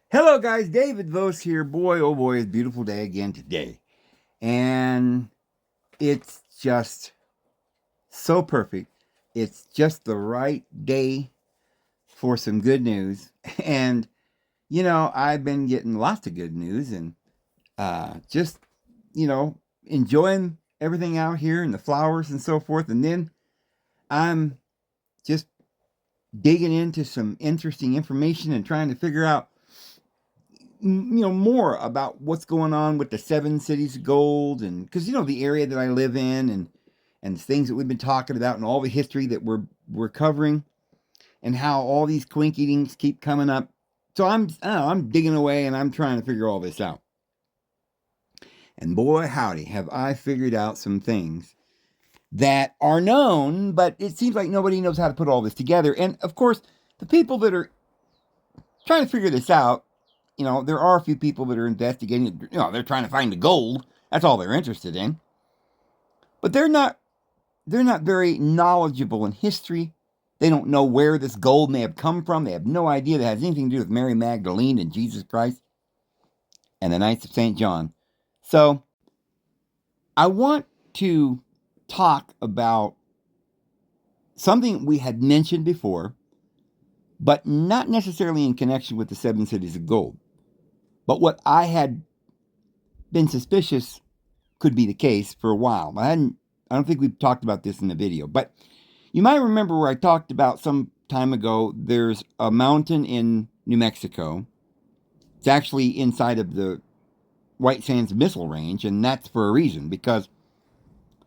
Hello, guys. David Vose here. Boy, oh boy, it's a beautiful day again today. And it's just so perfect. It's just the right day for some good news. And, I've been getting lots of good news and just, enjoying everything out here and the flowers and so forth. And then I'm just digging into some interesting information and trying to figure out more about what's going on with the seven cities of gold, and because the area that I live in, and the things that we've been talking about and all the history that we're covering, and how all these quinky keep coming up. So I'm digging away and I'm trying to figure all this out. And boy howdy, have I figured out some things that are known, but it seems like nobody knows how to put all this together. And of course, the people that are trying to figure this out, there are a few people that are investigating. They're trying to find the gold. That's all they're interested in. But they're not very knowledgeable in history. They don't know where this gold may have come from. They have no idea that it has anything to do with Mary Magdalene and Jesus Christ and the Knights of St. John. So I want to talk about something we had mentioned before, but not necessarily in connection with the seven cities of gold. But what I had been suspicious could be the case for a while. I don't think we've talked about this in the video, but you might remember where I talked about some time ago. There's a mountain in New Mexico. It's actually inside of the White Sands Missile Range, and that's for a reason, because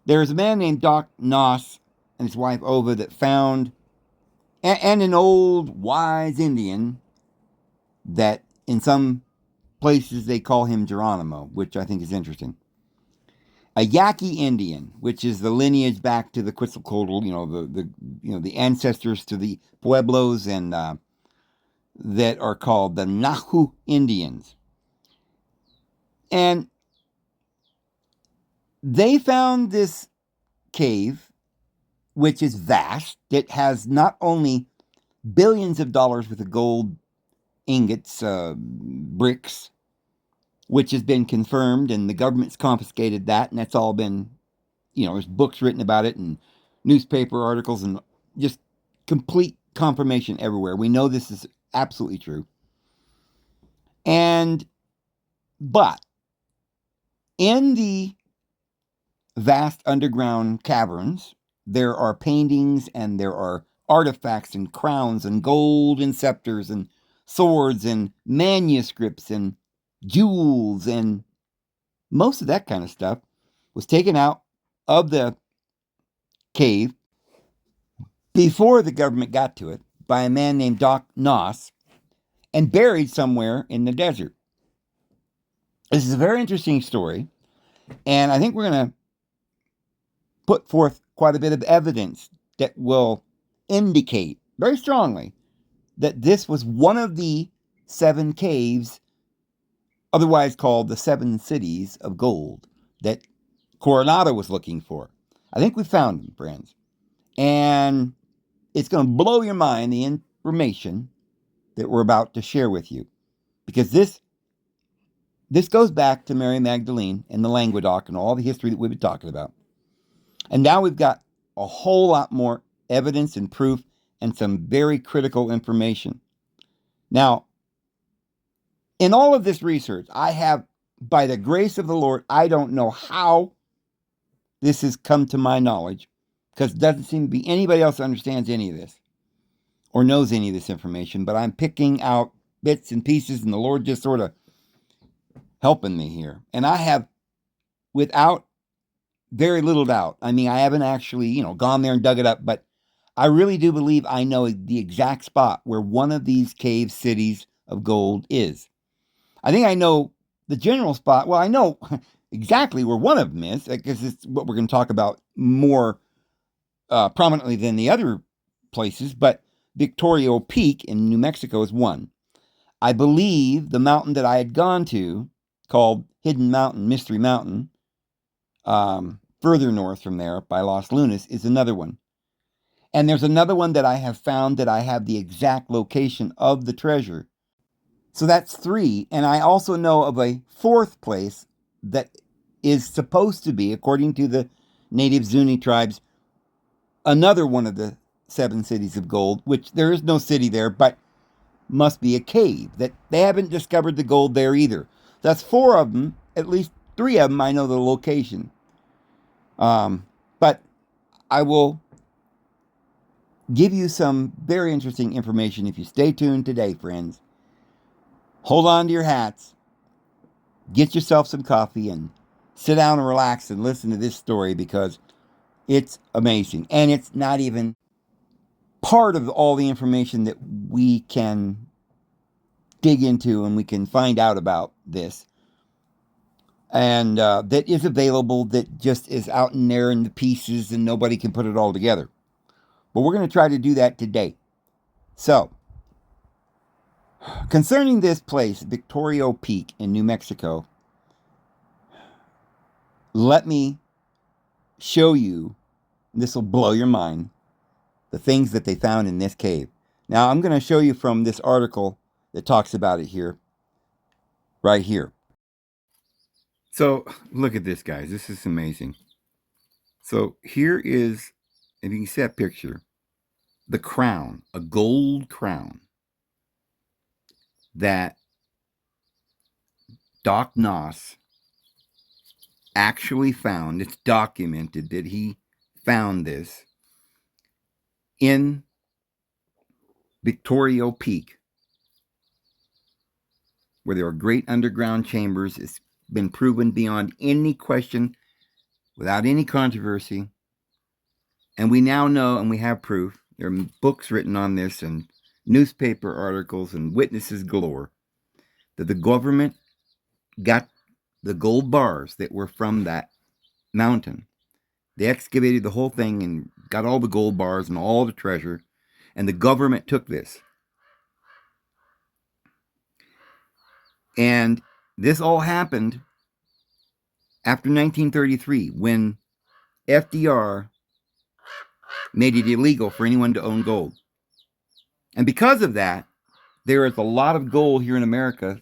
there's a man named Doc Noss and his wife Ova that found, and an old wise Indian that in some places they call him Geronimo, which I think is interesting. A Yaqui Indian, which is the lineage back to the Quetzalcoatl, the ancestors to the Pueblos and that are called the Nahu Indians. And they found this cave, which is vast. It has not only billions of dollars worth of gold ingots, bricks, which has been confirmed, and the government's confiscated that, and that's all been, there's books written about it and newspaper articles and just complete confirmation everywhere. We know this is absolutely true. But in the vast underground caverns, there are paintings and there are artifacts and crowns and golden scepters and swords and manuscripts and jewels, and most of that kind of stuff was taken out of the cave before the government got to it by a man named Doc Noss and buried somewhere in the desert. This is a very interesting story, and I think we're going to put forth quite a bit of evidence that will indicate very strongly that this was one of the seven caves, otherwise called the seven cities of gold, that Coronado was looking for. I think we found them, friends. And it's going to blow your mind, the information that we're about to share with you. Because this goes back to Mary Magdalene and the Languedoc and all the history that we've been talking about. And now we've got a whole lot more evidence and proof and some very critical information. Now, in all of this research, I have, by the grace of the Lord, I don't know how this has come to my knowledge, because it doesn't seem to be anybody else that understands any of this or knows any of this information, but I'm picking out bits and pieces, and the Lord just sort of helping me here. And I have, without very little doubt, I mean, I haven't actually, gone there and dug it up, but I really do believe I know the exact spot where one of these cave cities of gold is. I think I know the general spot. Well, I know exactly where one of them is, because it's what we're going to talk about more prominently than the other places, but Victorio Peak in New Mexico is one. I believe the mountain that I had gone to, called Hidden Mountain, Mystery Mountain, further north from there by Los Lunas, is another one. And there's another one that I have found that I have the exact location of the treasure. So that's 3. And I also know of a 4th place that is supposed to be, according to the native Zuni tribes, another one of the 7 cities of gold, which there is no city there, but must be a cave. That they haven't discovered the gold there either. That's 4 of them. At least 3 of them I know the location. But I will give you some very interesting information if you stay tuned today, friends. Hold on to your hats, get yourself some coffee, and sit down and relax and listen to this story because it's amazing. And it's not even part of all the information that we can dig into and we can find out about this. And that is available, that just is out in there in the pieces and nobody can put it all together. But we're going to try to do that today. So, concerning this place, Victorio Peak in New Mexico, let me show you, this will blow your mind, the things that they found in this cave. Now, I'm going to show you from this article that talks about it here, right here. So, look at this, guys. This is amazing. So, here is, if you can see that picture, the crown, a gold crown that Doc Noss actually found. It's documented that he found this in Victorio Peak, where there are great underground chambers. It's been proven beyond any question, without any controversy. And we now know, and we have proof, there are books written on this and newspaper articles and witnesses galore, that the government got the gold bars that were from that mountain. They excavated the whole thing and got all the gold bars and all the treasure, and the government took this. And this all happened after 1933, when FDR made it illegal for anyone to own gold. And because of that, there is a lot of gold here in America,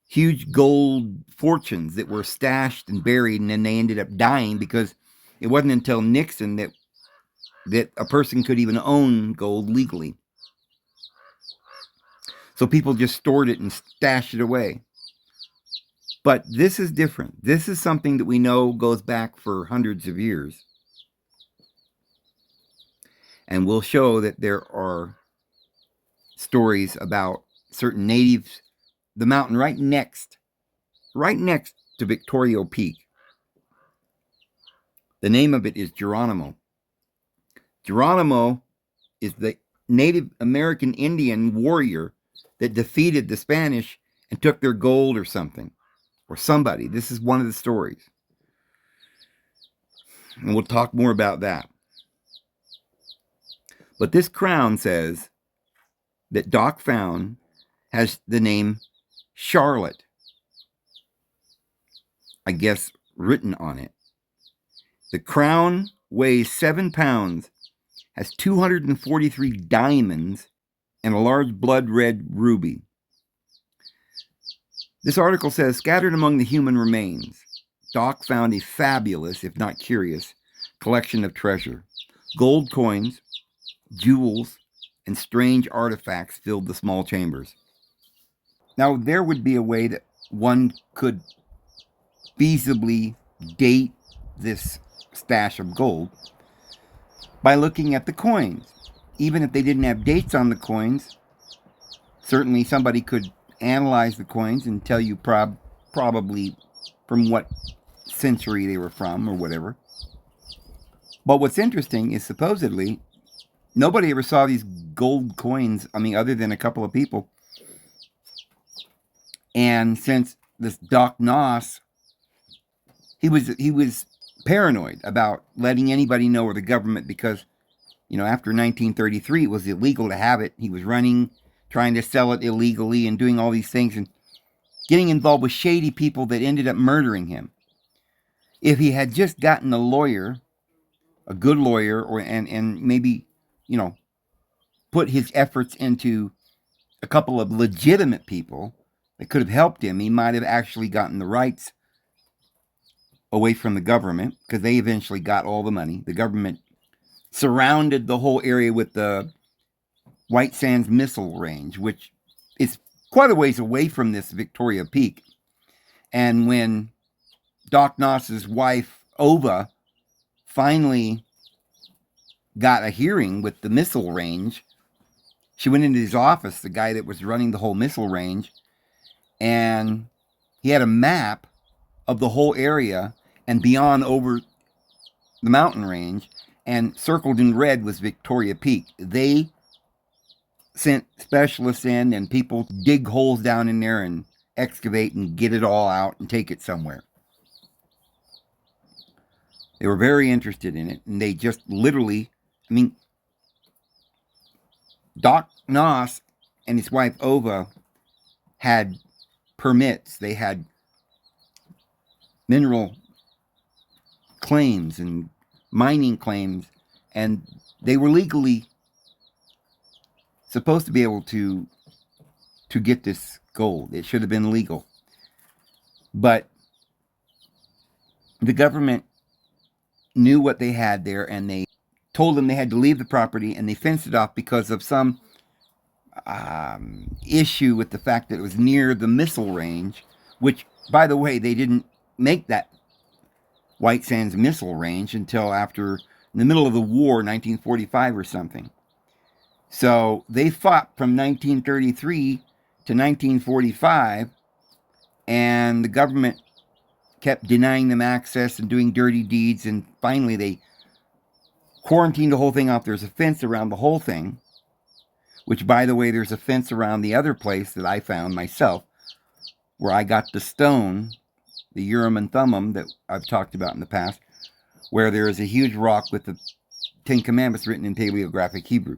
huge gold fortunes that were stashed and buried, and then they ended up dying because it wasn't until Nixon that a person could even own gold legally. So people just stored it and stashed it away. But this is different. This is something that we know goes back for hundreds of years. And we'll show that there are stories about certain natives, the mountain right next to Victorio Peak. The name of it is Geronimo. Geronimo is the Native American Indian warrior that defeated the Spanish and took their gold or something, or somebody. This is one of the stories. And we'll talk more about that. But this crown says that Doc found has the name Charlotte, I guess, written on it. The crown weighs 7 pounds, has 243 diamonds, and a large blood red ruby. This article says, scattered among the human remains, Doc found a fabulous, if not curious, collection of treasure. Gold coins, jewels, and strange artifacts filled the small chambers. Now, there would be a way that one could feasibly date this stash of gold by looking at the coins. Even if they didn't have dates on the coins, certainly somebody could analyze the coins and tell you probably from what century they were from or whatever. But what's interesting is supposedly nobody ever saw these gold coins, other than a couple of people. And since this Doc Noss, he was paranoid about letting anybody know, or the government, because, after 1933, it was illegal to have it. He was running, trying to sell it illegally and doing all these things and getting involved with shady people that ended up murdering him. If he had just gotten a lawyer, a good lawyer, and maybe, put his efforts into a couple of legitimate people that could have helped him, he might have actually gotten the rights away from the government, because they eventually got all the money. The government surrounded the whole area with the White Sands Missile Range, which is quite a ways away from this Victoria Peak. And when Doc Noss's wife, Ova, finally got a hearing with the missile range, she went into his office, the guy that was running the whole missile range, and he had a map of the whole area and beyond over the mountain range, and circled in red was Victoria Peak. They sent specialists in, and people dig holes down in there and excavate and get it all out and take it somewhere. They were very interested in it, and they just literally, I mean, Doc Noss and his wife Ova had permits. They had mineral claims and mining claims, and they were legally supposed to be able to get this gold. It should have been legal. But the government knew what they had there, and they told them they had to leave the property, and they fenced it off because of some issue with the fact that it was near the missile range, which, by the way, they didn't make that White Sands Missile Range until after, in the middle of the war, 1945 or something. So they fought from 1933 to 1945, and the government kept denying them access and doing dirty deeds, and finally they quarantined the whole thing off. There's a fence around the whole thing, which, by the way, there's a fence around the other place that I found myself, where I got the stone, the Urim and Thummim that I've talked about in the past, where there is a huge rock with the Ten Commandments written in Paleographic Hebrew.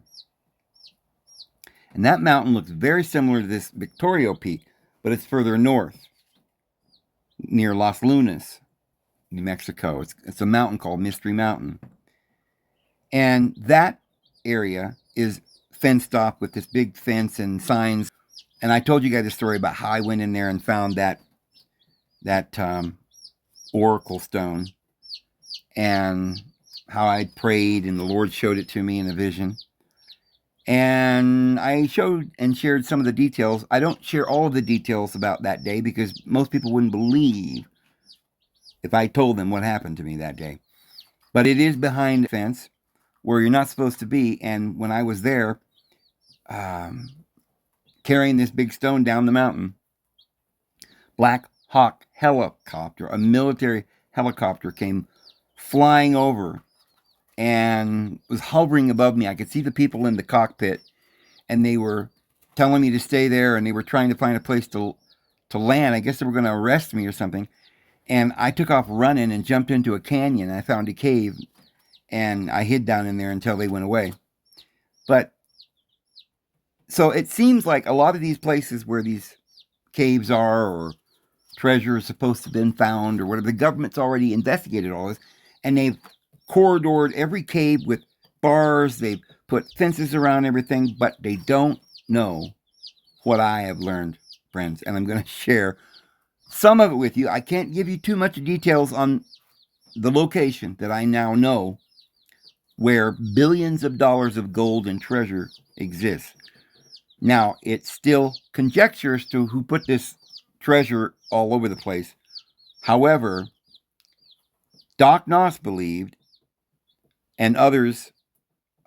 And that mountain looks very similar to this Victoria Peak, but it's further north, near Las Lunas, New Mexico. It's a mountain called Mystery Mountain. And that area is fenced off with this big fence and signs. And I told you guys a story about how I went in there and found that oracle stone, and how I prayed and the Lord showed it to me in a vision. And I showed and shared some of the details. I don't share all of the details about that day because most people wouldn't believe if I told them what happened to me that day. But it is behind the fence where you're not supposed to be. And when I was there, carrying this big stone down the mountain, Black Hawk helicopter, a military helicopter, came flying over and was hovering above me. I could see the people in the cockpit, and they were telling me to stay there, and they were trying to find a place to land. I guess they were going to arrest me or something. And I took off running and jumped into a canyon. I found a cave, and I hid down in there until they went away. But so it seems like a lot of these places where these caves are, or treasure is supposed to have been found, or whatever, the government's already investigated all this, and they've corridored every cave with bars, they've put fences around everything, but they don't know what I have learned, friends, and I'm going to share some of it with you. I can't give you too much details on the location that I now know where billions of dollars of gold and treasure exist. Now, it's still conjecture as to who put this treasure all over the place. However, Doc Noss believed, and others,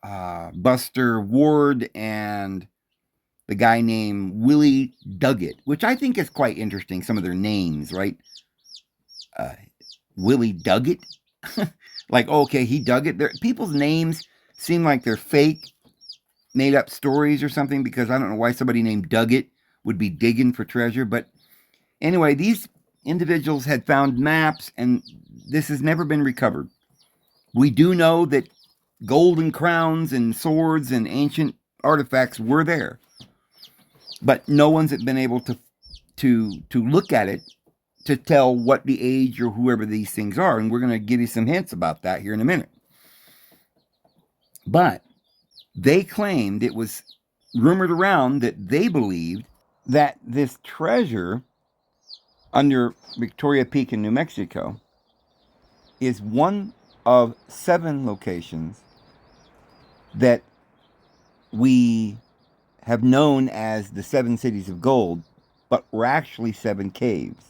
Buster Ward and the guy named Willie Duggett, which I think is quite interesting, some of their names, right? Willie Duggett? Like, okay, he dug it. People's names seem like they're fake, made up stories or something, because I don't know why somebody named Duggett would be digging for treasure. But anyway, these individuals had found maps, and this has never been recovered. We do know that golden crowns and swords and ancient artifacts were there, but no one's been able to look at it to tell what the age or whoever these things are. And we're going to give you some hints about that here in a minute. But they claimed it was rumored around that they believed that this treasure under Victoria Peak in New Mexico is one of 7 locations that we have known as the 7 cities of gold, but were actually 7 caves,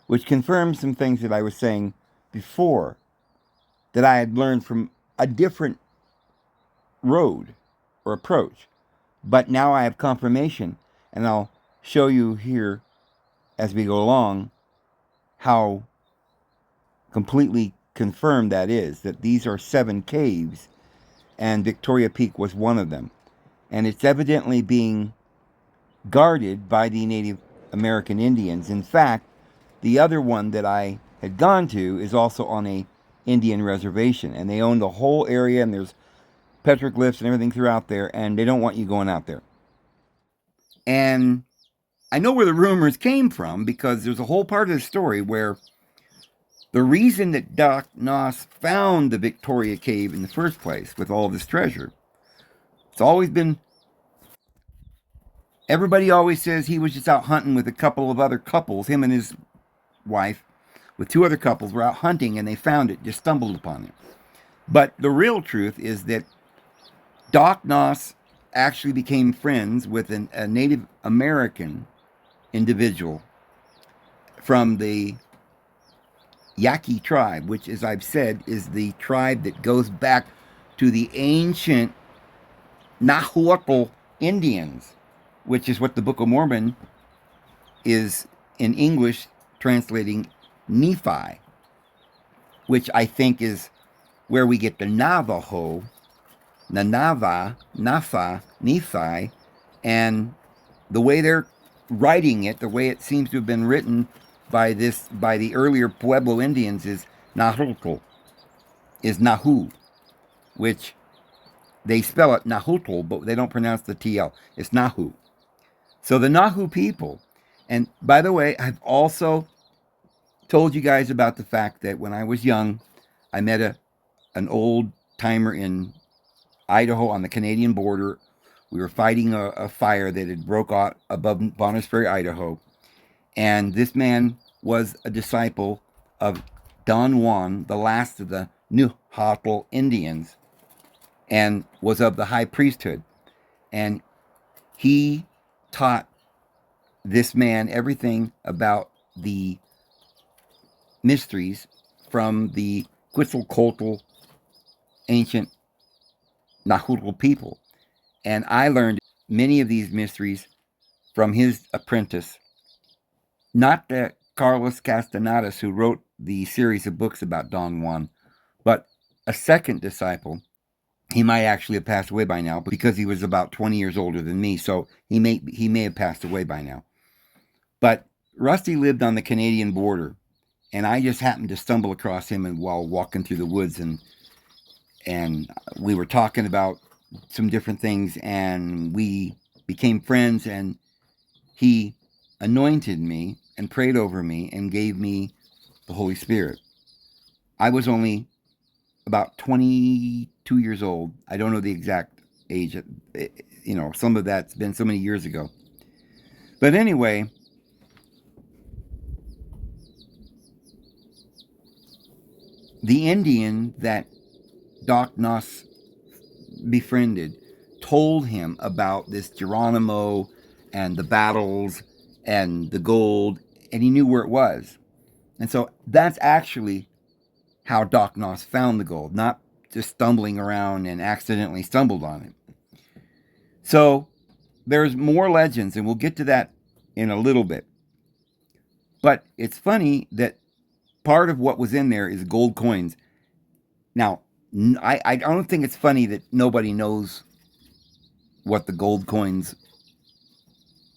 which confirms some things that I was saying before that I had learned from a different road or approach. But now I have confirmation, and I'll show you here as we go along how completely confirmed that is, that these are 7 caves, and Victoria Peak was one of them. And it's evidently being guarded by the Native American Indians. In fact, the other one that I had gone to is also on a Indian reservation, and they own the whole area, and there's petroglyphs and everything throughout there, and they don't want you going out there. And I know where the rumors came from, because there's a whole part of the story where the reason that Doc Noss found the Victoria Cave in the first place with all this treasure, it's always been, everybody always says he was just out hunting with a couple of other couples, him and his wife, with 2 other couples were out hunting and they found it, just stumbled upon it. But the real truth is that Doc Noss actually became friends with a Native American individual from the Yaqui tribe, which, as I've said, is the tribe that goes back to the ancient Nahuatl Indians, which is what the Book of Mormon is in English translating Nephi, which I think is where we get the Navajo, Nanava, Nafa, Nephi, and the way they're writing it, the way it seems to have been written by the earlier Pueblo Indians is Nahuatl, is Nahu, which they spell it Nahuatl, but they don't pronounce the TL. It's Nahu. So the Nahu people, and by the way, I've also told you guys about the fact that when I was young, I met an old timer in Idaho on the Canadian border. We were fighting a fire that had broke out above Bonners Ferry, Idaho. And this man was a disciple of Don Juan, the last of the Nahuatl Indians, and was of the high priesthood. And he taught this man everything about the mysteries from the Quetzalcoatl ancient Nahuatl people. And I learned many of these mysteries from his apprentice, not the Carlos Castanedas, who wrote the series of books about Don Juan, but a second disciple. He might actually have passed away by now because he was about 20 years older than me, so he may have passed away by now. But Rusty lived on the Canadian border, and I just happened to stumble across him while walking through the woods, and we were talking about some different things, and we became friends, and he anointed me and prayed over me and gave me the Holy Spirit. I was only about 22 years old. I don't know the exact age. Some of that's been so many years ago. But anyway, the Indian that Doc Noss befriended told him about this Geronimo and the battles and the gold, and he knew where it was. And so that's actually how Doc Noss found the gold, not just stumbling around and accidentally stumbled on it. So there's more legends, and we'll get to that in a little bit. But it's funny that part of what was in there is gold coins. Now, I don't think it's funny that nobody knows what the gold coins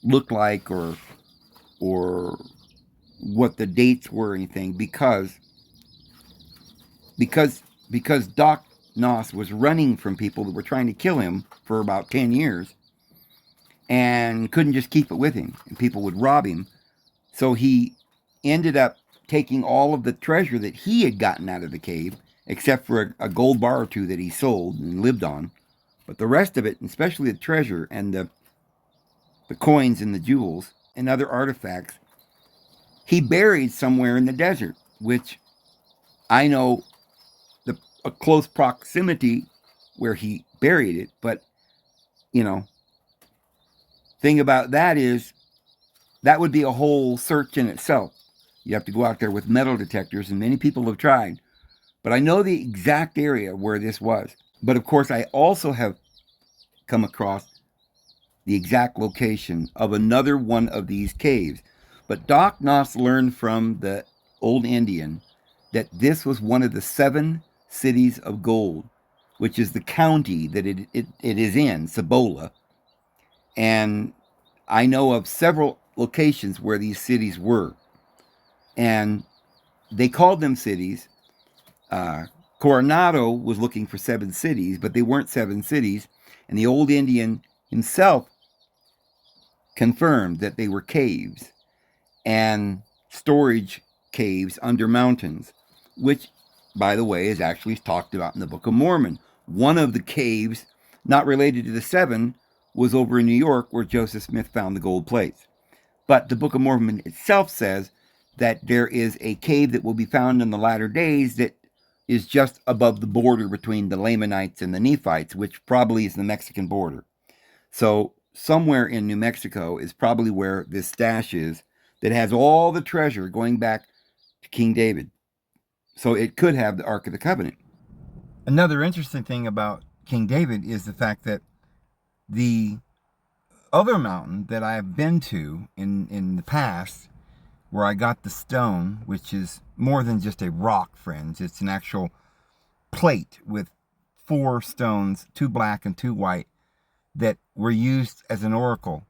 look like or what the dates were or anything, because Doc Noss was running from people that were trying to kill him for about 10 years and couldn't just keep it with him, and people would rob him. So he ended up taking all of the treasure that he had gotten out of the cave, except for a gold bar or 2 that he sold and lived on, But the rest of it, especially the treasure and the coins and the jewels and other artifacts, he buried somewhere in the desert, which I know a close proximity where he buried it. But, you know, thing about that is that would be a whole search in itself. You have to go out there with metal detectors, and many people have tried. But I know the exact area where this was. But of course, I also have come across the exact location of another one of these caves. But Doc Noss learned from the old Indian that this was one of the 7 cities of gold, which is the county that it is in, Cibola. And I know of several locations where these cities were. And they called them cities. Coronado was looking for 7 cities, but they weren't 7 cities. And the old Indian himself confirmed that they were caves and storage caves under mountains, which, by the way, is actually talked about in the Book of Mormon. One of the caves, not related to the 7, was over in New York where Joseph Smith found the gold plates. But the Book of Mormon itself says that there is a cave that will be found in the latter days that is just above the border between the Lamanites and the Nephites, which probably is the Mexican border. So somewhere in New Mexico is probably where this stash is that has all the treasure going back to King David. So it could have the Ark of the Covenant. Another interesting thing about King David is the fact that the other mountain that I've been to in the past, where I got the stone, which is more than just a rock, friends. It's an actual plate with 4 stones, 2 black and 2 white, that were used as an oracle,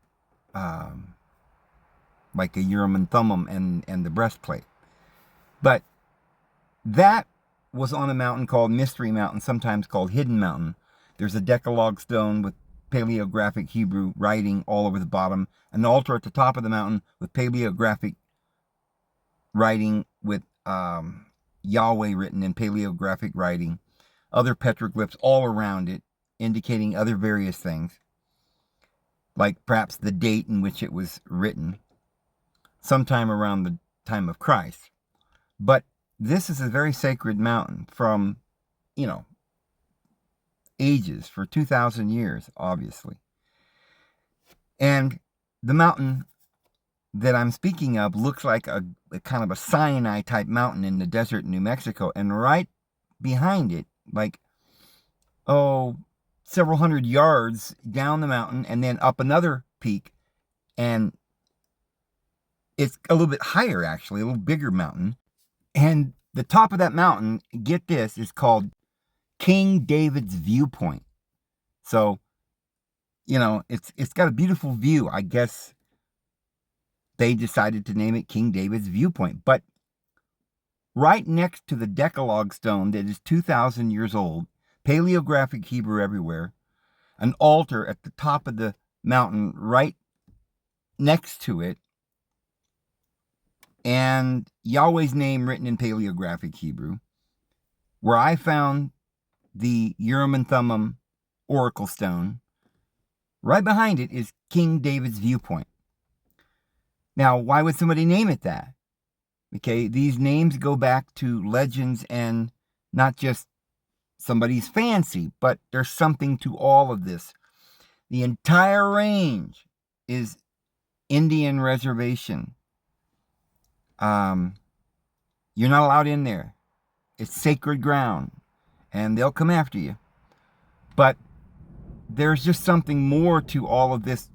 like a Urim and Thummim and the breastplate. But that was on a mountain called Mystery Mountain, sometimes called Hidden Mountain. There's a Decalogue stone with paleographic Hebrew writing all over the bottom, an altar at the top of the mountain with paleographic writing with Yahweh written in paleographic writing, other petroglyphs all around it, indicating other various things, like perhaps the date in which it was written, sometime around the time of Christ. But this is a very sacred mountain from, ages, for 2,000 years, obviously. And the mountain that I'm speaking of looks like a kind of a Sinai type mountain in the desert in New Mexico. And right behind it, like, several hundred yards down the mountain and then up another peak. And it's a little bit higher, actually, a little bigger mountain. And the top of that mountain, get this, is called King David's Viewpoint. So, it's got a beautiful view. I guess they decided to name it King David's Viewpoint. But right next to the Decalogue stone that is 2,000 years old, paleographic Hebrew everywhere, an altar at the top of the mountain right next to it, and Yahweh's name written in paleographic Hebrew, where I found the Urim and Thummim oracle stone. Right behind it is King David's Viewpoint. Now, why would somebody name it that? Okay, these names go back to legends and not just somebody's fancy, but there's something to all of this. The entire range is Indian reservation. You're not allowed in there. It's sacred ground, and they'll come after you. But there's just something more to all of this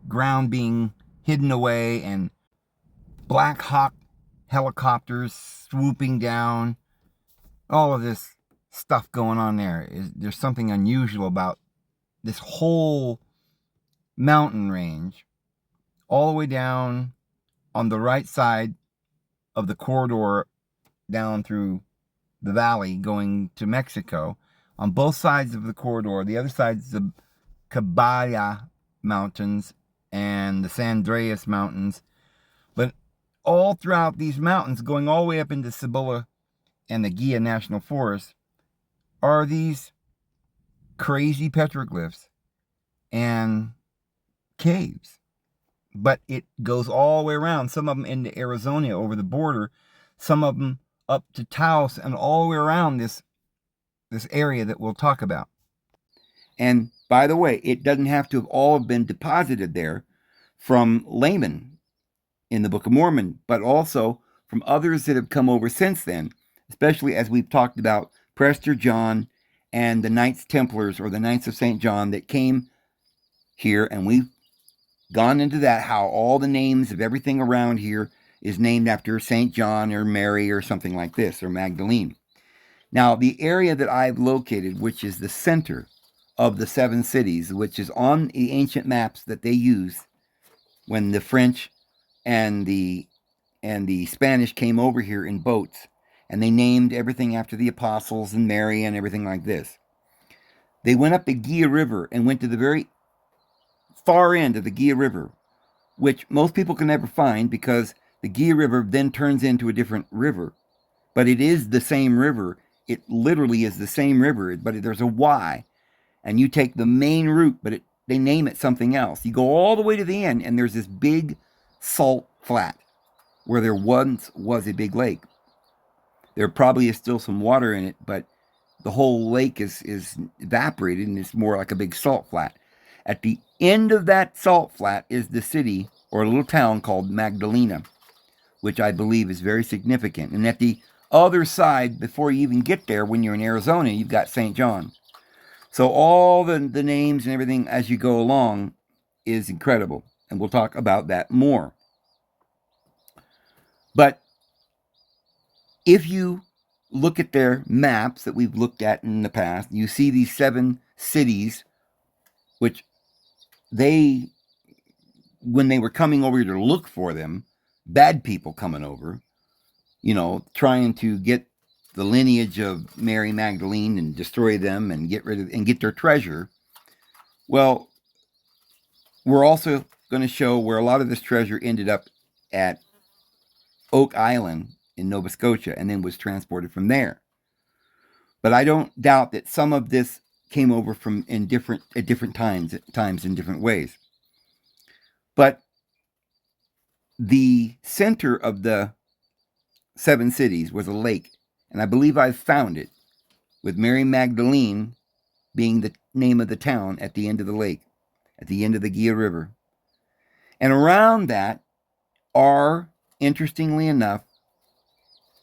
ground being hidden away and Black Hawk helicopters swooping down. All of this stuff going on there. There's something unusual about this whole mountain range, all the way down on the right side of the corridor down through the valley going to Mexico. On both sides of the corridor, the other side is the Cabaya Mountains and the San Andreas Mountains. But all throughout these mountains, going all the way up into Cibola and the Guia National Forest, are these crazy petroglyphs and caves. But it goes all the way around, some of them into Arizona over the border, some of them up to Taos and all the way around this area that we'll talk about. And by the way, it doesn't have to have all been deposited there from laymen in the Book of Mormon, but also from others that have come over since then, especially as we've talked about Prester John and the Knights Templars, or the Knights of St. John, that came here, and we've gone into that, how all the names of everything around here is named after St. John or Mary or something like this, or Magdalene. Now, the area that I've located, which is the center of the 7 cities, which is on the ancient maps that they used when the French and the Spanish came over here in boats, and they named everything after the apostles and Mary and everything like this. They went up the Gia River and went to the very far end of the Gia River, which most people can never find because the Gia River then turns into a different river. But it is the same river. It literally is the same river, but there's a Y. And you take the main route, but they name it something else. You go all the way to the end, and there's this big salt flat where there once was a big lake. There probably is still some water in it, but the whole lake is evaporated, and it's more like a big salt flat. At the end of that salt flat is the city, or a little town called Magdalena, which I believe is very significant. And at the other side, before you even get there, when you're in Arizona, you've got St. John. So all the names and everything as you go along is incredible. And we'll talk about that more. But if you look at their maps that we've looked at in the past, you see these 7 cities, which when they were coming over here to look for them, bad people coming over, trying to get the lineage of Mary Magdalene and destroy them and get their treasure. Well, we're also going to show where a lot of this treasure ended up at Oak Island in Nova Scotia and then was transported from there. But I don't doubt that some of this came over from at different times in different ways. But the center of the 7 cities was a lake, and I believe I've found it, with Mary Magdalene being the name of the town at the end of the lake, at the end of the Gia River. And around that are, interestingly enough,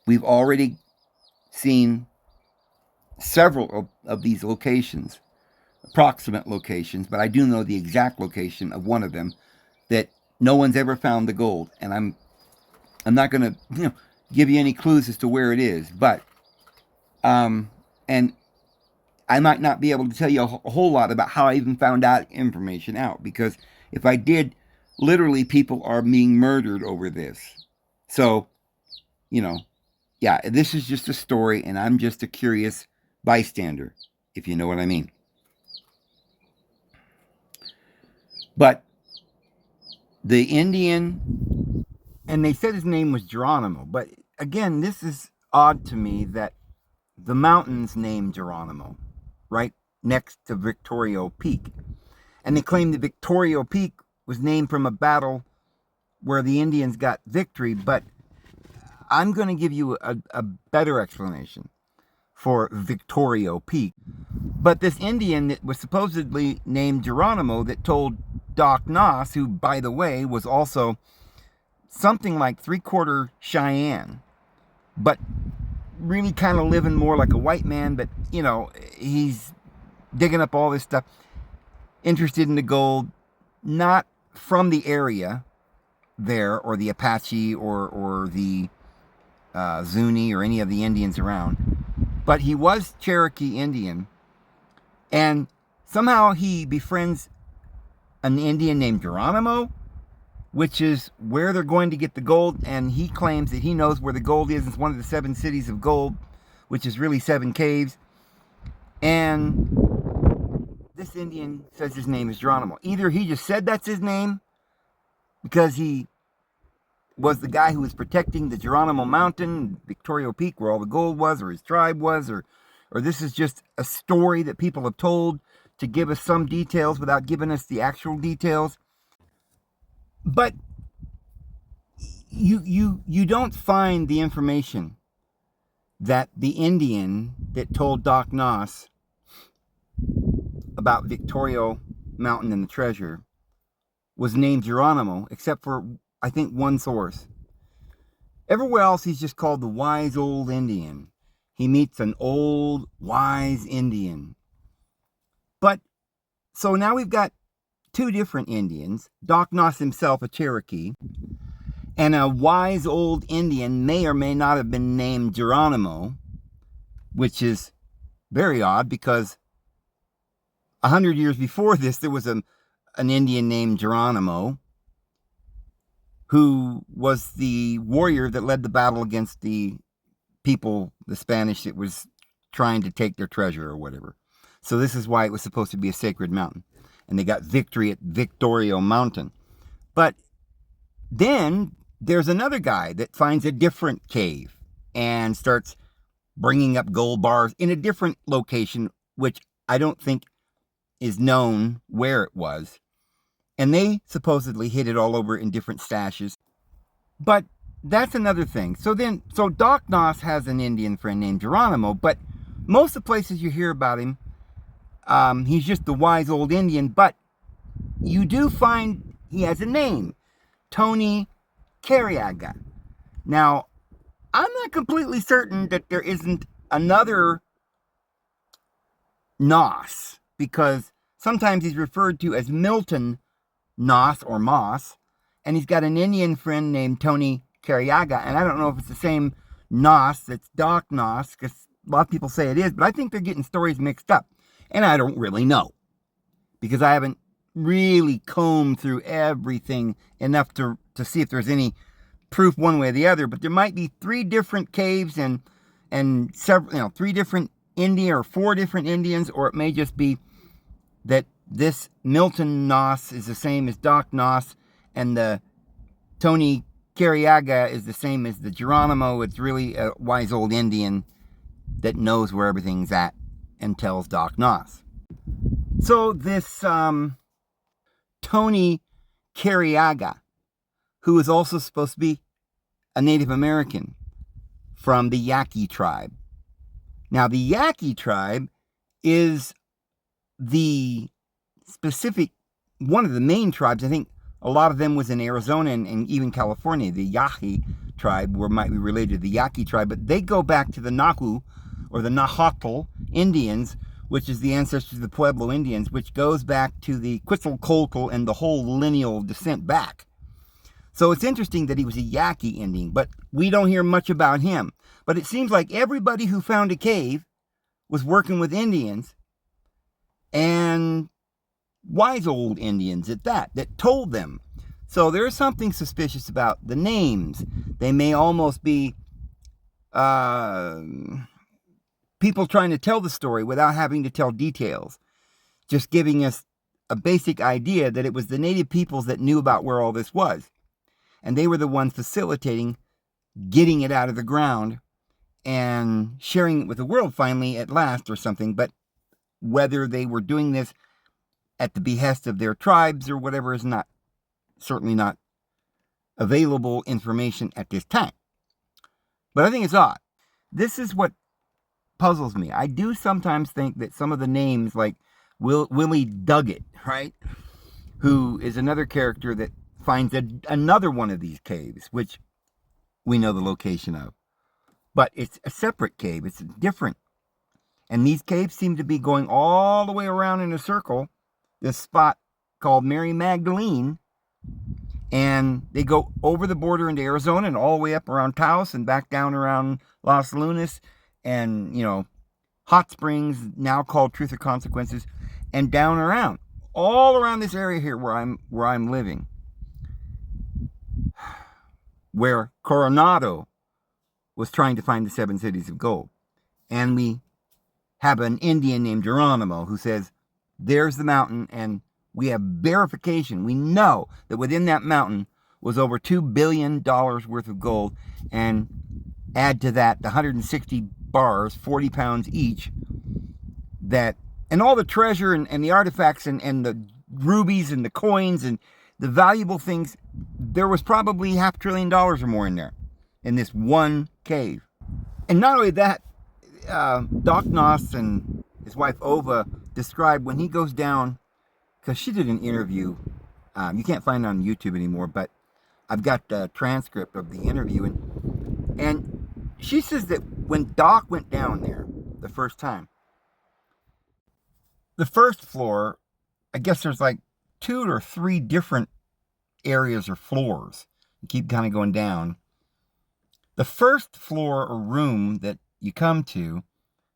we've already seen several of these locations, approximate locations, but I do know the exact location of one of them that no one's ever found the gold. And I'm not going to give you any clues as to where it is, but and I might not be able to tell you a whole lot about how I even found that information out, because if I did, literally people are being murdered over this. So, yeah, this is just a story, and I'm just a curious bystander, if you know what I mean. But the Indian, and they said his name was Geronimo, but again, this is odd to me that the mountain's named Geronimo, right next to Victorio Peak. And they claim that Victorio Peak was named from a battle where the Indians got victory, but I'm going to give you a better explanation for Victorio Peak. But this Indian that was supposedly named Geronimo that told Doc Noss, who, by the way, was also something like 3/4 Cheyenne, but really kind of living more like a white man, but, he's digging up all this stuff, interested in the gold, not from the area there, or the Apache, or the Zuni, or any of the Indians around, but he was Cherokee Indian, and somehow he befriends an Indian named Geronimo, which is where they're going to get the gold, and he claims that he knows where the gold is. It's one of the 7 cities of gold, which is really 7 caves. And this Indian says his name is Geronimo. Either he just said that's his name because he was the guy who was protecting the Geronimo Mountain, Victorio Peak, where all the gold was, or his tribe was, or or this is just a story that people have told to give us some details without giving us the actual details. But you don't find the information that the Indian that told Doc Noss about Victoria Mountain and the treasure was named Geronimo, except for, I think, one source. Everywhere else, he's just called the wise old Indian. He meets an old, wise Indian. But, so now we've got two different Indians. Doc Noss himself, a Cherokee, and a wise old Indian may or may not have been named Geronimo, which is very odd because 100 years before this, there was an Indian named Geronimo who was the warrior that led the battle against the people, the Spanish, that was trying to take their treasure or whatever. So this is why it was supposed to be a sacred mountain. And they got victory at Victoria Mountain. But then there's another guy that finds a different cave and starts bringing up gold bars in a different location, which I don't think is known where it was. And they supposedly hid it all over in different stashes. But that's another thing. So Doc Noss has an Indian friend named Geronimo, but most of the places you hear about him, he's just the wise old Indian, but you do find he has a name, Tony Carriaga. Now, I'm not completely certain that there isn't another Noss, because sometimes he's referred to as Milton Noss or Moss, and he's got an Indian friend named Tony Carriaga, and I don't know if it's the same Noss that's Doc Noss, because a lot of people say it is, but I think they're getting stories mixed up, and I don't really know, because I haven't really combed through everything enough to see if there's any proof one way or the other. But there might be 3 different caves and several, 3 different Indian or 4 different Indians, or it may just be that this Milton Noss is the same as Doc Noss, and the Tony Carriaga is the same as the Geronimo. It's really a wise old Indian that knows where everything's at and tells Doc Noss. So this Tony Carriaga, who is also supposed to be a Native American from the Yaqui tribe. Now, the Yaqui tribe is the specific, one of the main tribes. I think a lot of them was in Arizona and even California. The Yaqui tribe might be related to the Yaqui tribe, but they go back to the Nahu or the Nahuatl Indians, which is the ancestors of the Pueblo Indians, which goes back to the Quetzalcoatl and the whole lineal descent back. So it's interesting that he was a Yaqui Indian, but we don't hear much about him. But it seems like everybody who found a cave was working with Indians, and wise old Indians at that told them. So there's something suspicious about the names. They may almost be people trying to tell the story without having to tell details, just giving us a basic idea that it was the native peoples that knew about where all this was. And they were the ones facilitating getting it out of the ground and sharing it with the world finally at last or something. But whether they were doing this at the behest of their tribes or whatever is certainly not available information at this time. But I think it's odd. This is what puzzles me. I do sometimes think that some of the names, like Willie Duggett, right, who is another character that finds another one of these caves, which we know the location of. But it's a separate cave. It's different. And these caves seem to be going all the way around in a circle. This spot called Mary Magdalene. And they go over the border into Arizona and all the way up around Taos and back down around Los Lunas and, Hot Springs, now called Truth or Consequences, and down around. All around this area here where I'm living. Where Coronado was trying to find the 7 cities of gold. And we have an Indian named Geronimo who says, there's the mountain, and we have verification. We know that within that mountain was over $2 billion worth of gold, and add to that the $160 bars, 40 pounds each, and all the treasure and the artifacts and the rubies and the coins and the valuable things, there was probably $500 billion or more in there, in this one cave. And not only that, Doc Noss and his wife Ova described when he goes down, because she did an interview, you can't find it on YouTube anymore, but I've got the transcript of the interview, and she says that when Doc went down there the first time, the first floor, I guess there's like 2 or 3 different areas or floors. You keep kind of going down. The first floor or room that you come to,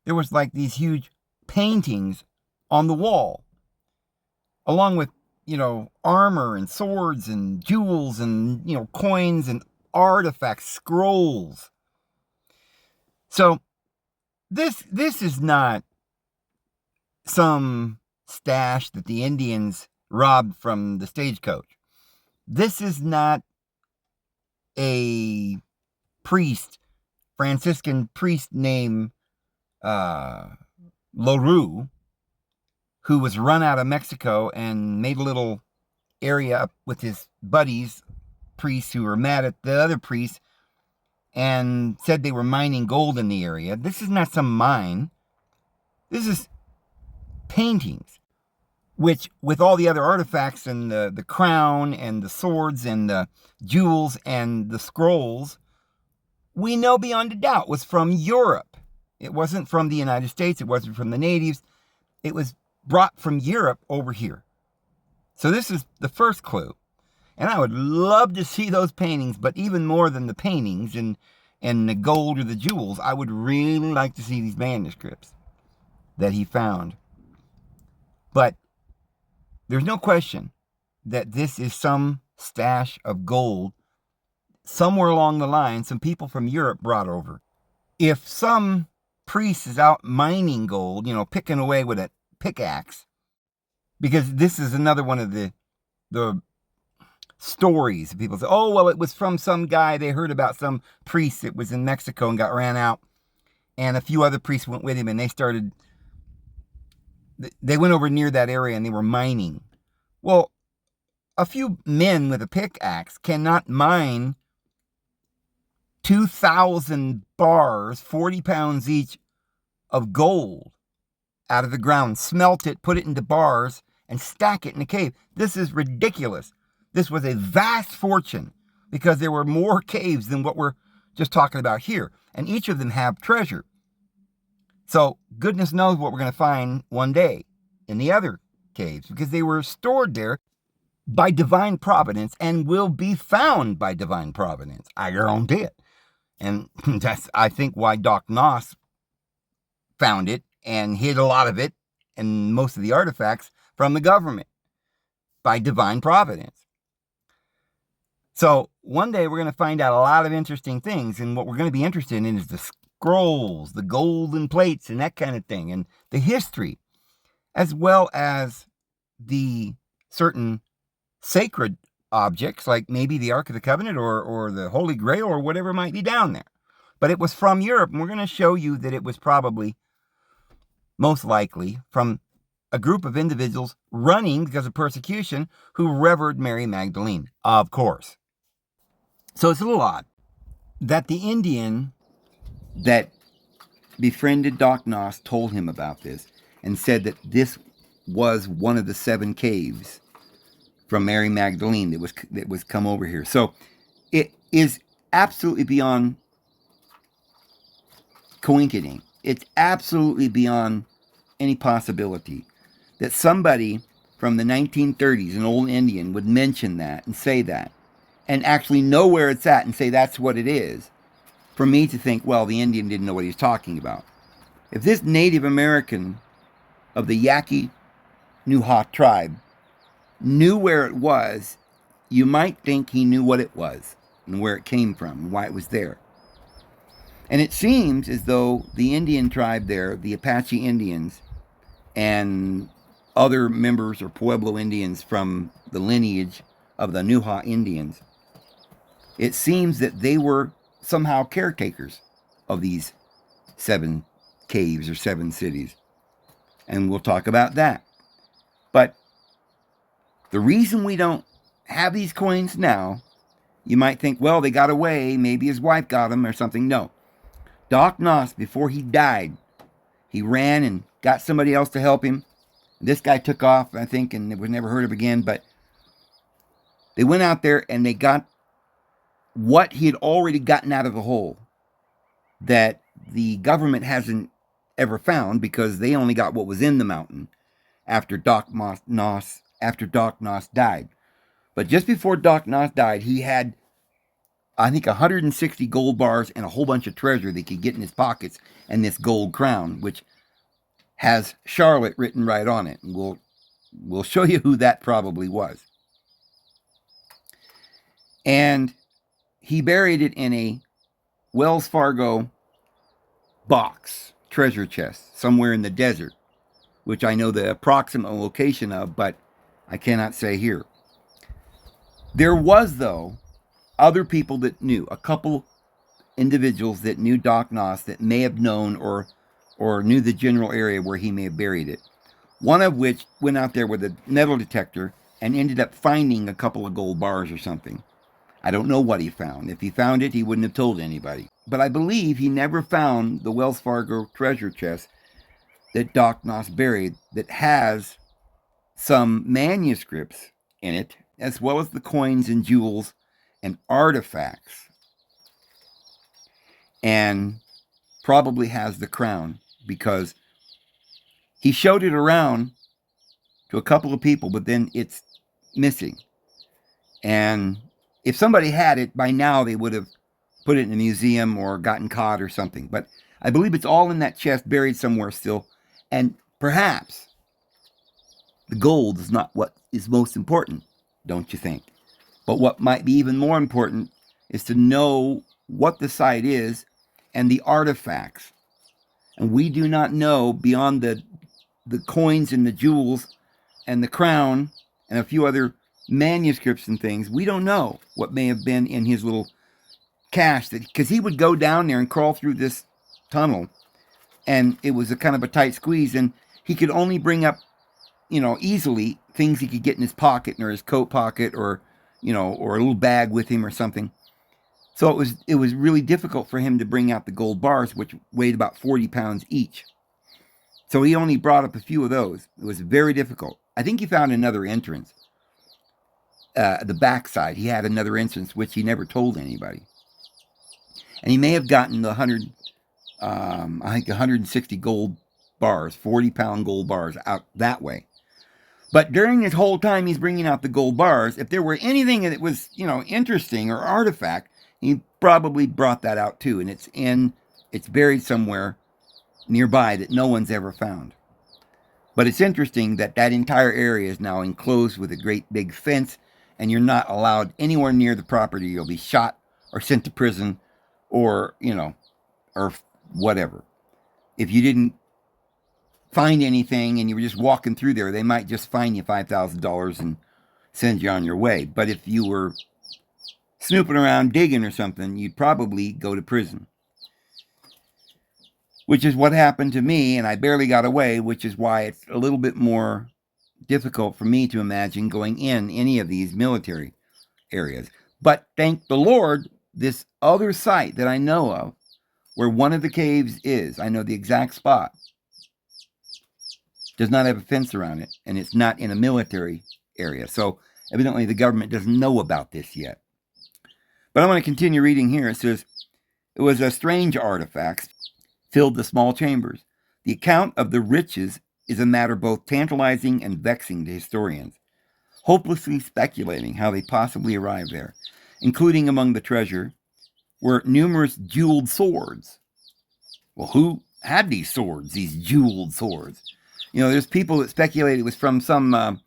there was like these huge paintings on the wall, along with, armor and swords and jewels and, coins and artifacts, scrolls. So this is not some stash that the Indians robbed from the stagecoach. This is not a Franciscan priest named LaRue, who was run out of Mexico and made a little area up with his buddies, priests who were mad at the other priests and said they were mining gold in the area. This is not some mine. This is paintings, which, with all the other artifacts and the crown and the swords and the jewels and the scrolls, we know beyond a doubt was from Europe. It wasn't from the United States. It wasn't from the natives. It was brought from Europe over here. So this is the first clue. And I would love to see those paintings, but even more than the paintings and the gold or the jewels, I would really like to see these manuscripts that he found. But there's no question that this is some stash of gold somewhere along the line some people from Europe brought over. If some priest is out mining gold, picking away with a pickaxe, because this is another one of the stories. People say, oh, well, it was from some guy. They heard about some priest that was in Mexico and got ran out. And a few other priests went with him, and they went over near that area and they were mining. Well, a few men with a pickaxe cannot mine 2,000 bars, 40 pounds each, of gold out of the ground, smelt it, put it into bars, and stack it in a cave. This is ridiculous. This was a vast fortune because there were more caves than what we're just talking about here. And each of them have treasure. So goodness knows what we're going to find one day in the other caves, because they were stored there by divine providence and will be found by divine providence. I guarantee it. And that's, I think, why Doc Noss found it and hid a lot of it and most of the artifacts from the government by divine providence. So one day we're going to find out a lot of interesting things, and what we're going to be interested in is the scrolls, the golden plates, and that kind of thing, and the history, as well as the certain sacred objects, like maybe the Ark of the Covenant or the Holy Grail or whatever might be down there. But it was from Europe, and we're going to show you that it was probably, most likely, from a group of individuals running because of persecution who revered Mary Magdalene, of course. So it's a little odd that the Indian that befriended Doc Noss told him about this and said that this was one of the 7 caves from Mary Magdalene that was come over here. So it is absolutely beyond coinciding. It's absolutely beyond any possibility that somebody from the 1930s, an old Indian, would mention that and say that and actually know where it's at and say that's what it is, for me to think, well, the Indian didn't know what he was talking about. If this Native American of the Yaqui Nuha tribe knew where it was, you might think he knew what it was and where it came from and why it was there. And it seems as though the Indian tribe there, the Apache Indians, and other members or Pueblo Indians from the lineage of the Nuha Indians, it seems that they were somehow caretakers of these 7 caves or 7 cities. And we'll talk about that. But the reason we don't have these coins now, you might think, well, they got away. Maybe his wife got them or something. No. Doc Noss, before he died, he ran and got somebody else to help him. This guy took off, I think, and was never heard of again. But they went out there and they got what he had already gotten out of the hole that the government hasn't ever found, because they only got what was in the mountain after Doc Noss died. But just before Doc Noss died, he had, I think, 160 gold bars and a whole bunch of treasure that he could get in his pockets, and this gold crown, which has Charlotte written right on it. And we'll show you who that probably was. And he buried it in a Wells Fargo box, treasure chest, somewhere in the desert, which I know the approximate location of, but I cannot say here. There was, though, other people that knew, a couple individuals that knew Doc Noss that may have known or knew the general area where he may have buried it. One of which went out there with a metal detector and ended up finding a couple of gold bars or something. I don't know what he found. If he found it, he wouldn't have told anybody. But I believe he never found the Wells Fargo treasure chest that Doc Noss buried that has some manuscripts in it, as well as the coins and jewels and artifacts. And probably has the crown, because he showed it around to a couple of people, but then it's missing. And if somebody had it, by now they would have put it in a museum or gotten caught or something. But I believe it's all in that chest, buried somewhere still. And perhaps the gold is not what is most important, don't you think? But what might be even more important is to know what the site is and the artifacts. And we do not know, beyond the coins and the jewels and the crown and a few other manuscripts and things, we don't know what may have been in his little cache, because he would go down there and crawl through this tunnel, and it was a kind of a tight squeeze, and he could only bring up, easily things he could get in his pocket or his coat pocket, or or a little bag with him or something. So it was really difficult for him to bring out the gold bars, which weighed about 40 pounds each. So he only brought up a few of those. It was very difficult. I think he found another entrance. The backside, he had another entrance, which he never told anybody. And he may have gotten the 160 gold bars, 40-pound gold bars out that way. But during this whole time he's bringing out the gold bars, if there were anything that was, interesting or artifact, he probably brought that out too. And it's buried somewhere nearby that no one's ever found. But it's interesting that entire area is now enclosed with a great big fence, and you're not allowed anywhere near the property. You'll be shot or sent to prison, or, or whatever. If you didn't find anything and you were just walking through there, they might just fine you $5,000 and send you on your way. But if you were snooping around digging or something, you'd probably go to prison. Which is what happened to me, and I barely got away, which is why it's a little bit more difficult for me to imagine going in any of these military areas. But thank the Lord, this other site that I know of, where one of the caves is, I know the exact spot, does not have a fence around it, and it's not in a military area. So evidently the government doesn't know about this yet. But I'm going to continue reading here. It says, it was a strange artifact, filled the small chambers. The account of the riches is a matter both tantalizing and vexing to historians, hopelessly speculating how they possibly arrived there. Including among the treasure were numerous jeweled swords. Well, who had these swords, these jeweled swords? There's people that speculate it was from some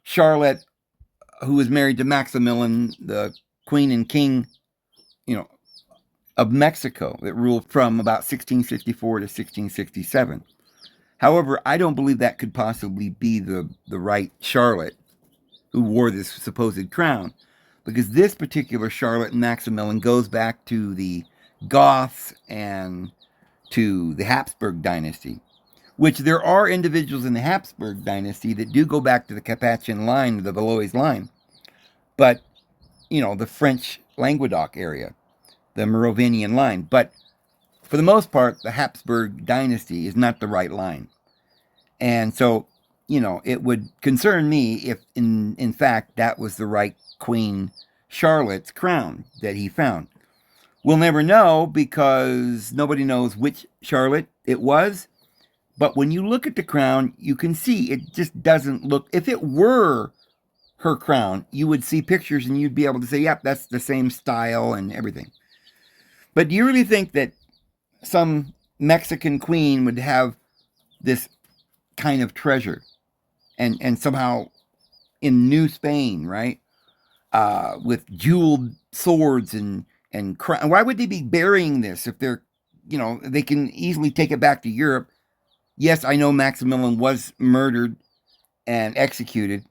Charlotte who was married to Maximilian, the queen and king, of Mexico, that ruled from about 1664 to 1667. However, I don't believe that could possibly be the right Charlotte who wore this supposed crown, because this particular Charlotte and Maximilian goes back to the Goths and to the Habsburg dynasty, which there are individuals in the Habsburg dynasty that do go back to the Carpathian line, the Valois line, but, the French Languedoc area, the Merovingian line. But for the most part, the Habsburg dynasty is not the right line. And so, it would concern me if, in fact, that was the right Queen Charlotte's crown that he found. We'll never know because nobody knows which Charlotte it was. But when you look at the crown, you can see it just doesn't look... If it were her crown, you would see pictures and you'd be able to say, yep, that's the same style and everything. But do you really think that some Mexican queen would have this kind of treasure? And somehow in New Spain, right? With jeweled swords and why would they be burying this if they're, they can easily take it back to Europe? Yes, I know Maximilian was murdered and executed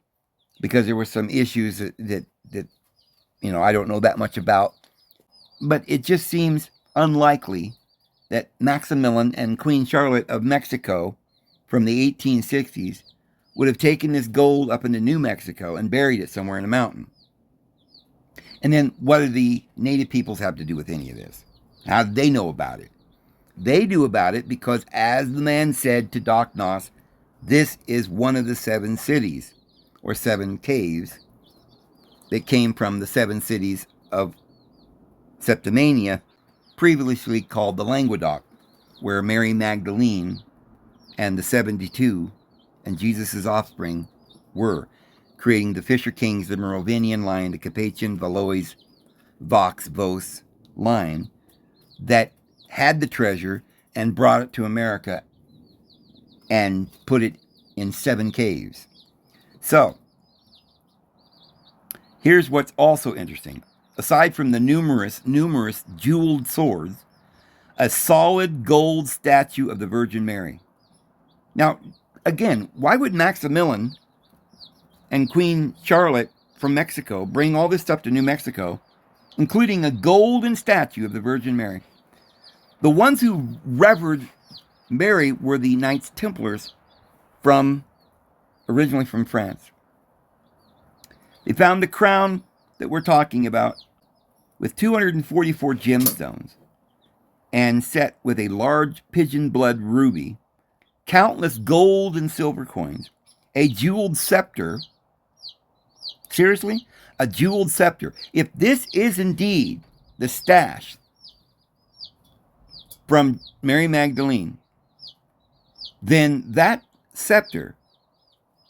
because there were some issues that I don't know that much about. But it just seems unlikely that Maximilian and Queen Charlotte of Mexico from the 1860s would have taken this gold up into New Mexico and buried it somewhere in a mountain. And then what do the native peoples have to do with any of this? How do they know about it? They knew about it because, as the man said to Doc Noss, this is one of the 7 cities, or 7 caves, that came from the 7 cities of Septimania, previously called the Languedoc, where Mary Magdalene and the 72 and Jesus' offspring were, creating the Fisher Kings, the Merovingian line, the Carpathian, Valois, Vose line, that had the treasure and brought it to America and put it in 7 caves. So, here's what's also interesting. Aside from the numerous jeweled swords, a solid gold statue of the Virgin Mary. Now, again, why would Maximilian and Queen Charlotte from Mexico bring all this stuff to New Mexico, including a golden statue of the Virgin Mary? The ones who revered Mary were the Knights Templars originally from France. They found the crown that we're talking about with 244 gemstones and set with a large pigeon blood ruby, countless gold and silver coins, a jeweled scepter. Seriously? A jeweled scepter. If this is indeed the stash from Mary Magdalene, then that scepter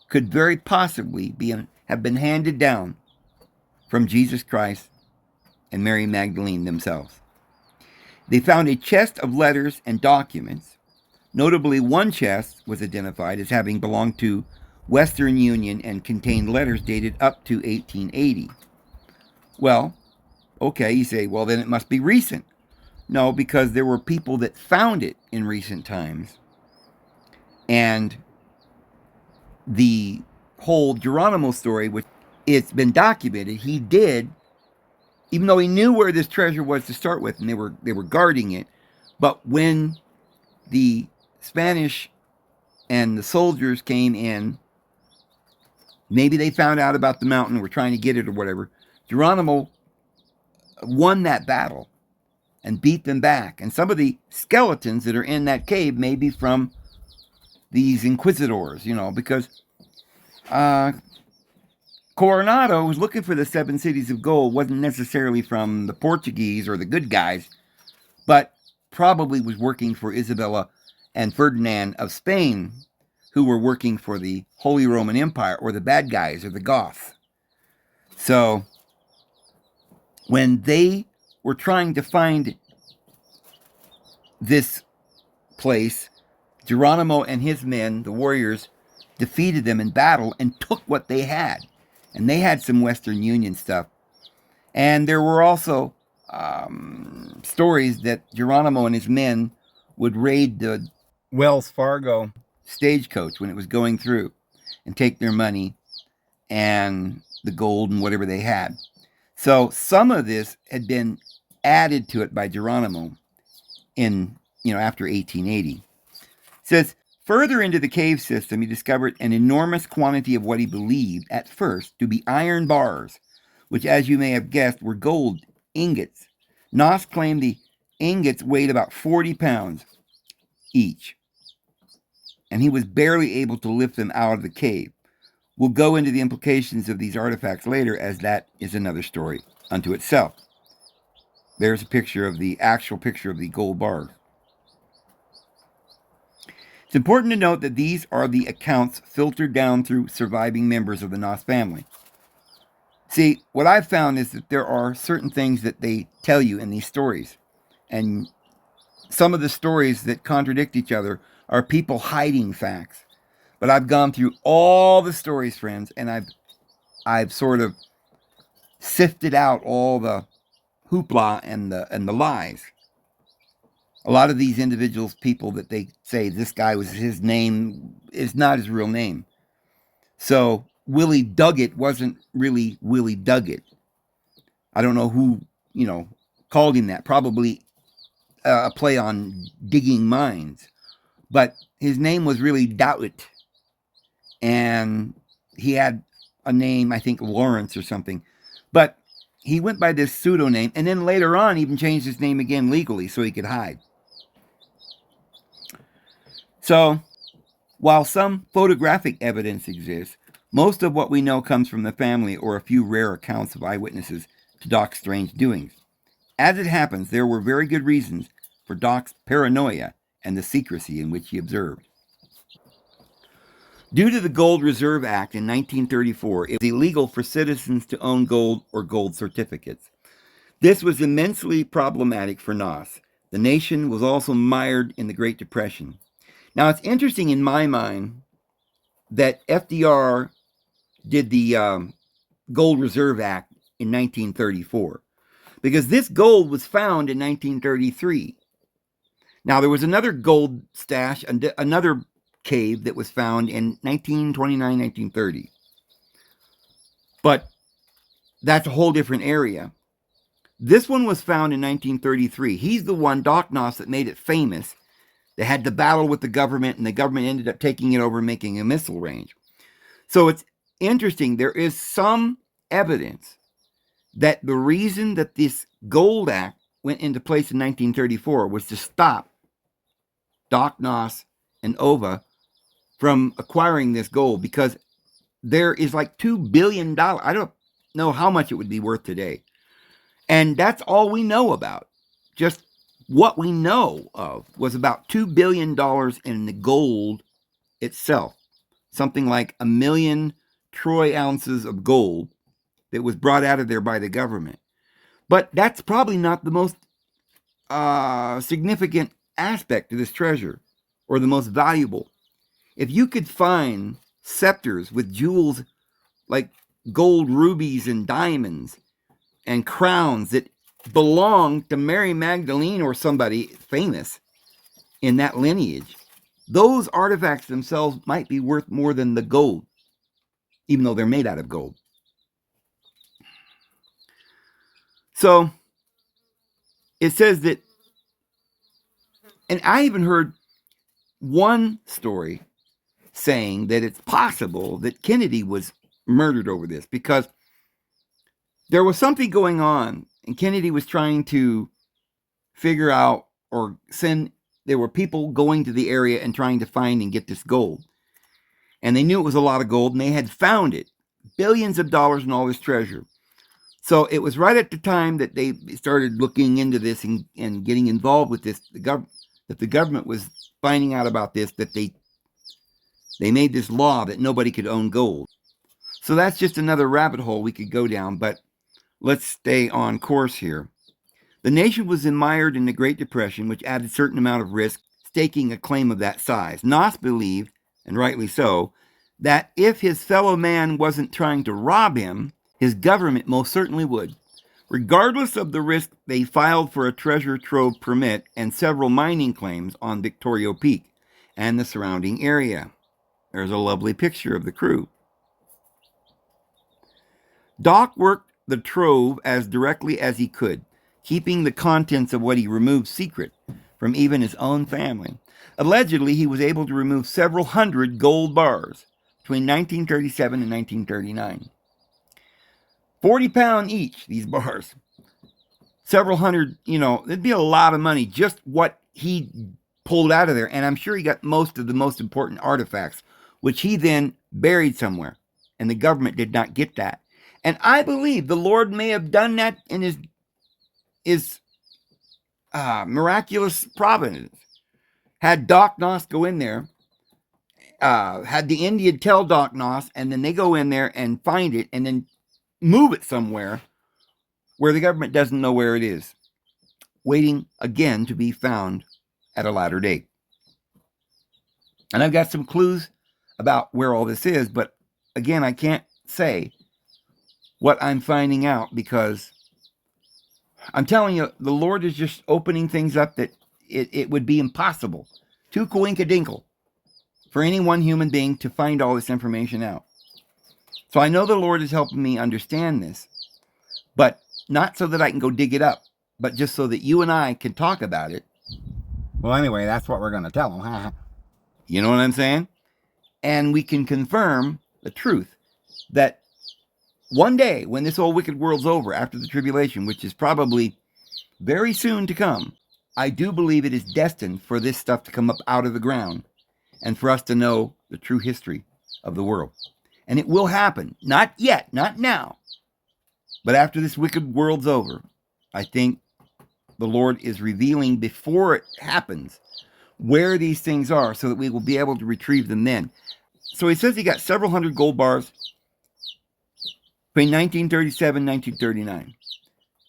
could very possibly have been handed down from Jesus Christ and Mary Magdalene themselves. They found a chest of letters and documents. Notably, one chest was identified as having belonged to Western Union and contained letters dated up to 1880. Well, okay, you say, well, then it must be recent. No, because there were people that found it in recent times. And the whole Geronimo story, which it's been documented, he did, even though he knew where this treasure was to start with, and they were guarding it, but when the Spanish and the soldiers came in, maybe they found out about the mountain, were trying to get it or whatever, Geronimo won that battle and beat them back. And some of the skeletons that are in that cave may be from these inquisitors, because Coronado was looking for the 7 cities of gold, wasn't necessarily from the Portuguese or the good guys, but probably was working for Isabella and Ferdinand of Spain, who were working for the Holy Roman Empire, or the bad guys, or the Goths. So, when they were trying to find this place, Geronimo and his men, the warriors, defeated them in battle and took what they had. And they had some Western Union stuff. And there were also stories that Geronimo and his men would raid the Wells Fargo stagecoach when it was going through and take their money and the gold and whatever they had. So some of this had been added to it by Geronimo in, after 1880. It says, further into the cave system, he discovered an enormous quantity of what he believed at first to be iron bars, which, as you may have guessed, were gold ingots. Noss claimed the ingots weighed about 40 pounds each, and he was barely able to lift them out of the cave. We'll go into the implications of these artifacts later, as that is another story unto itself. There's a picture of the actual picture of the gold bar. It's important to note that these are the accounts filtered down through surviving members of the Noss family. See, what I've found is that there are certain things that they tell you in these stories. And some of the stories that contradict each other are people hiding facts. But I've gone through all the stories, friends, and I've sort of sifted out all the hoopla and the lies. A lot of these individuals, people that they say this guy was his name, is not his real name. So Willie Duggett wasn't really Willie Duggett. I don't know who, called him that. Probably a play on digging mines. But his name was really Doughit. And he had a name, I think Lawrence or something. But he went by this pseudonym, and then later on even changed his name again legally so he could hide. So, while some photographic evidence exists, most of what we know comes from the family or a few rare accounts of eyewitnesses to Doc's strange doings. As it happens, there were very good reasons for Doc's paranoia and the secrecy in which he observed. Due to the Gold Reserve Act in 1934, it was illegal for citizens to own gold or gold certificates. This was immensely problematic for Noss. The nation was also mired in the Great Depression. Now, it's interesting in my mind that FDR did the Gold Reserve Act in 1934, because this gold was found in 1933. Now, there was another gold stash, another cave that was found in 1929, 1930. But that's a whole different area. This one was found in 1933. He's the one, Doc Noss, that made it famous. They had the battle with the government, and the government ended up taking it over and making a missile range. So it's interesting. There is some evidence that the reason that this Gold Act went into place in 1934 was to stop Doc Noss and Ova from acquiring this gold, because there is like $2 billion. I don't know how much it would be worth today. And that's all we know about. Just what we know of was about $2 billion in the gold itself. Something like 1 million troy ounces of gold that was brought out of there by the government. But that's probably not the most significant aspect to this treasure, or the most valuable. If you could find scepters with jewels like gold rubies and diamonds and crowns that belong to Mary Magdalene or somebody famous in that lineage, those artifacts themselves might be worth more than the gold, even though they're made out of gold. So it says that, and I even heard one story saying that it's possible that Kennedy was murdered over this, because there was something going on, and Kennedy was trying to figure out or send, there were people going to the area and trying to find and get this gold. And they knew it was a lot of gold, and they had found it. Billions of dollars in all this treasure. So it was right at the time that they started looking into this and getting involved with this, that the government was finding out about this, that they made this law that nobody could own gold. So that's just another rabbit hole we could go down, but let's stay on course here. The nation was mired in the Great Depression, which added a certain amount of risk, staking a claim of that size. Noss believed, and rightly so, that if his fellow man wasn't trying to rob him, his government most certainly would. Regardless of the risk, they filed for a treasure trove permit and several mining claims on Victoria Peak and the surrounding area. There's a lovely picture of the crew. Doc worked the trove as directly as he could, keeping the contents of what he removed secret. from even his own family. Allegedly, he was able to remove several hundred gold bars between 1937 and 1939. 40 pounds each, these bars. Several hundred, it'd be a lot of money just what he pulled out of there. And I'm sure he got most of the most important artifacts, which he then buried somewhere. And the government did not get that. And I believe the Lord may have done that in his miraculous providence. Had Doc Noss go in there, had the Indian tell Doc Noss, and then they go in there and find it and then move it somewhere where the government doesn't know where it is, waiting again to be found at a latter date. And I've got some clues about where all this is, but again, I can't say what I'm finding out because I'm telling you, the Lord is just opening things up that it would be impossible, too coinkadinkle, for any one human being to find all this information out. So I know the Lord is helping me understand this, but not so that I can go dig it up, but just so that you and I can talk about it. Well, anyway, that's what we're going to tell them, huh? You know what I'm saying? And we can confirm the truth that one day when this old wicked world's over, after the tribulation, which is probably very soon to come, I do believe it is destined for this stuff to come up out of the ground and for us to know the true history of the world. And it will happen. Not yet, not now. But after this wicked world's over, I think the Lord is revealing before it happens where these things are so that we will be able to retrieve them then. So he says he got several hundred gold bars between 1937 and 1939,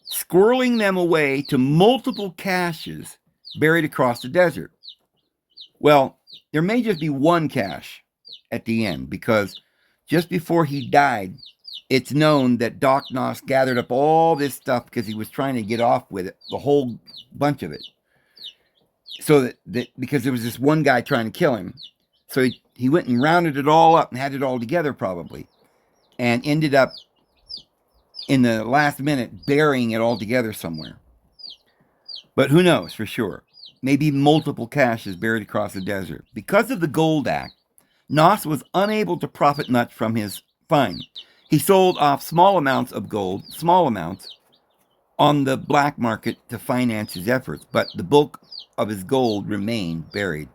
squirreling them away to multiple caches buried across the desert. Well, there may just be one cache at the end because just before he died, it's known that Doc Noss gathered up all this stuff because he was trying to get off with it, the whole bunch of it. So that because there was this one guy trying to kill him. So he went and rounded it all up and had it all together probably. And ended up in the last minute burying it all together somewhere. But who knows for sure. Maybe multiple caches buried across the desert. Because of the Gold Act, Noss was unable to profit much from his find. He sold off small amounts of gold, on the black market to finance his efforts, but the bulk of his gold remained buried.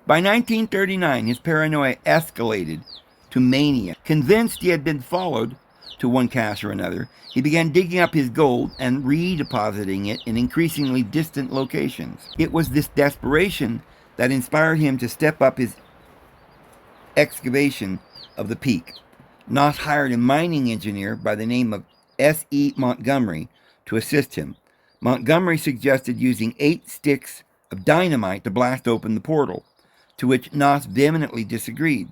By 1939, his paranoia escalated to mania. Convinced he had been followed to one cache or another, he began digging up his gold and redepositing it in increasingly distant locations. It was this desperation that inspired him to step up his excavation of the peak. Noss hired a mining engineer by the name of S.E. Montgomery to assist him. Montgomery suggested using 8 sticks of dynamite to blast open the portal, to which Noss vehemently disagreed,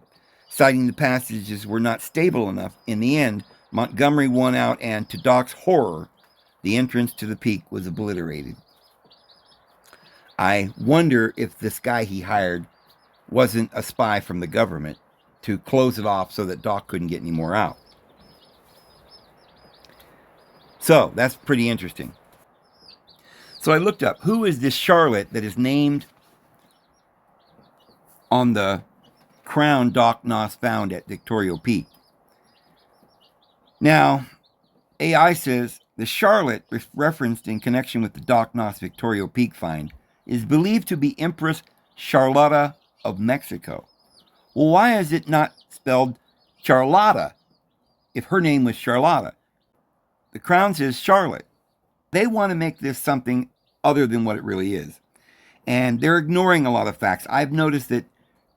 citing the passages were not stable enough. In the end, Montgomery won out, and to Doc's horror, the entrance to the peak was obliterated. I wonder if this guy he hired wasn't a spy from the government to close it off so that Doc couldn't get any more out. So, that's pretty interesting. So I looked up, who is this Charlotte that is named on the crown Doc Noss found at Victoria Peak? Now, AI says the Charlotte referenced in connection with the Doc Noss Victoria Peak find is believed to be Empress Charlotta of Mexico. Well, why is it not spelled Charlotta if her name was Charlotta? The crown says Charlotte. They want to make this something other than what it really is. And they're ignoring a lot of facts. I've noticed that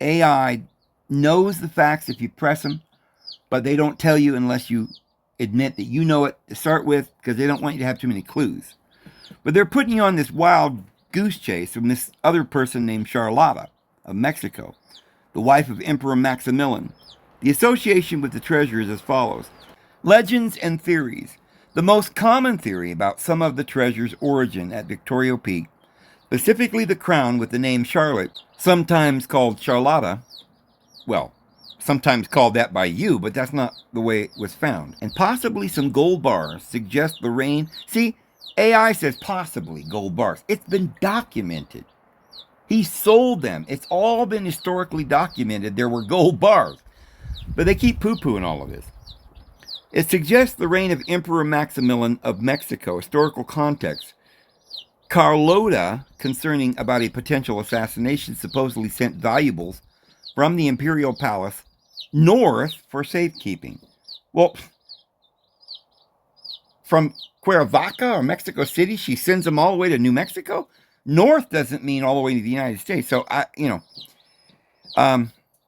AI knows the facts if you press them, but they don't tell you unless you admit that you know it to start with, because they don't want you to have too many clues. But they're putting you on this wild goose chase from this other person named Charlotta of Mexico, the wife of Emperor Maximilian. The association with the treasure is as follows. Legends and theories. The most common theory about some of the treasure's origin at Victoria Peak, specifically the crown with the name Charlotte, sometimes called Charlotta, well, sometimes called that by you, but that's not the way it was found, and possibly some gold bars suggest the reign. See, AI says possibly gold bars. It's been documented He sold them. It's all been historically documented. There were gold bars. But they keep poo-pooing all of this. It suggests the reign of Emperor Maximilian of Mexico. Historical context. Carlota, concerning about a potential assassination, supposedly sent valuables from the imperial palace north for safekeeping. Well, from Cuernavaca or Mexico City, she sends them all the way to New Mexico. North doesn't mean all the way to the United States. So of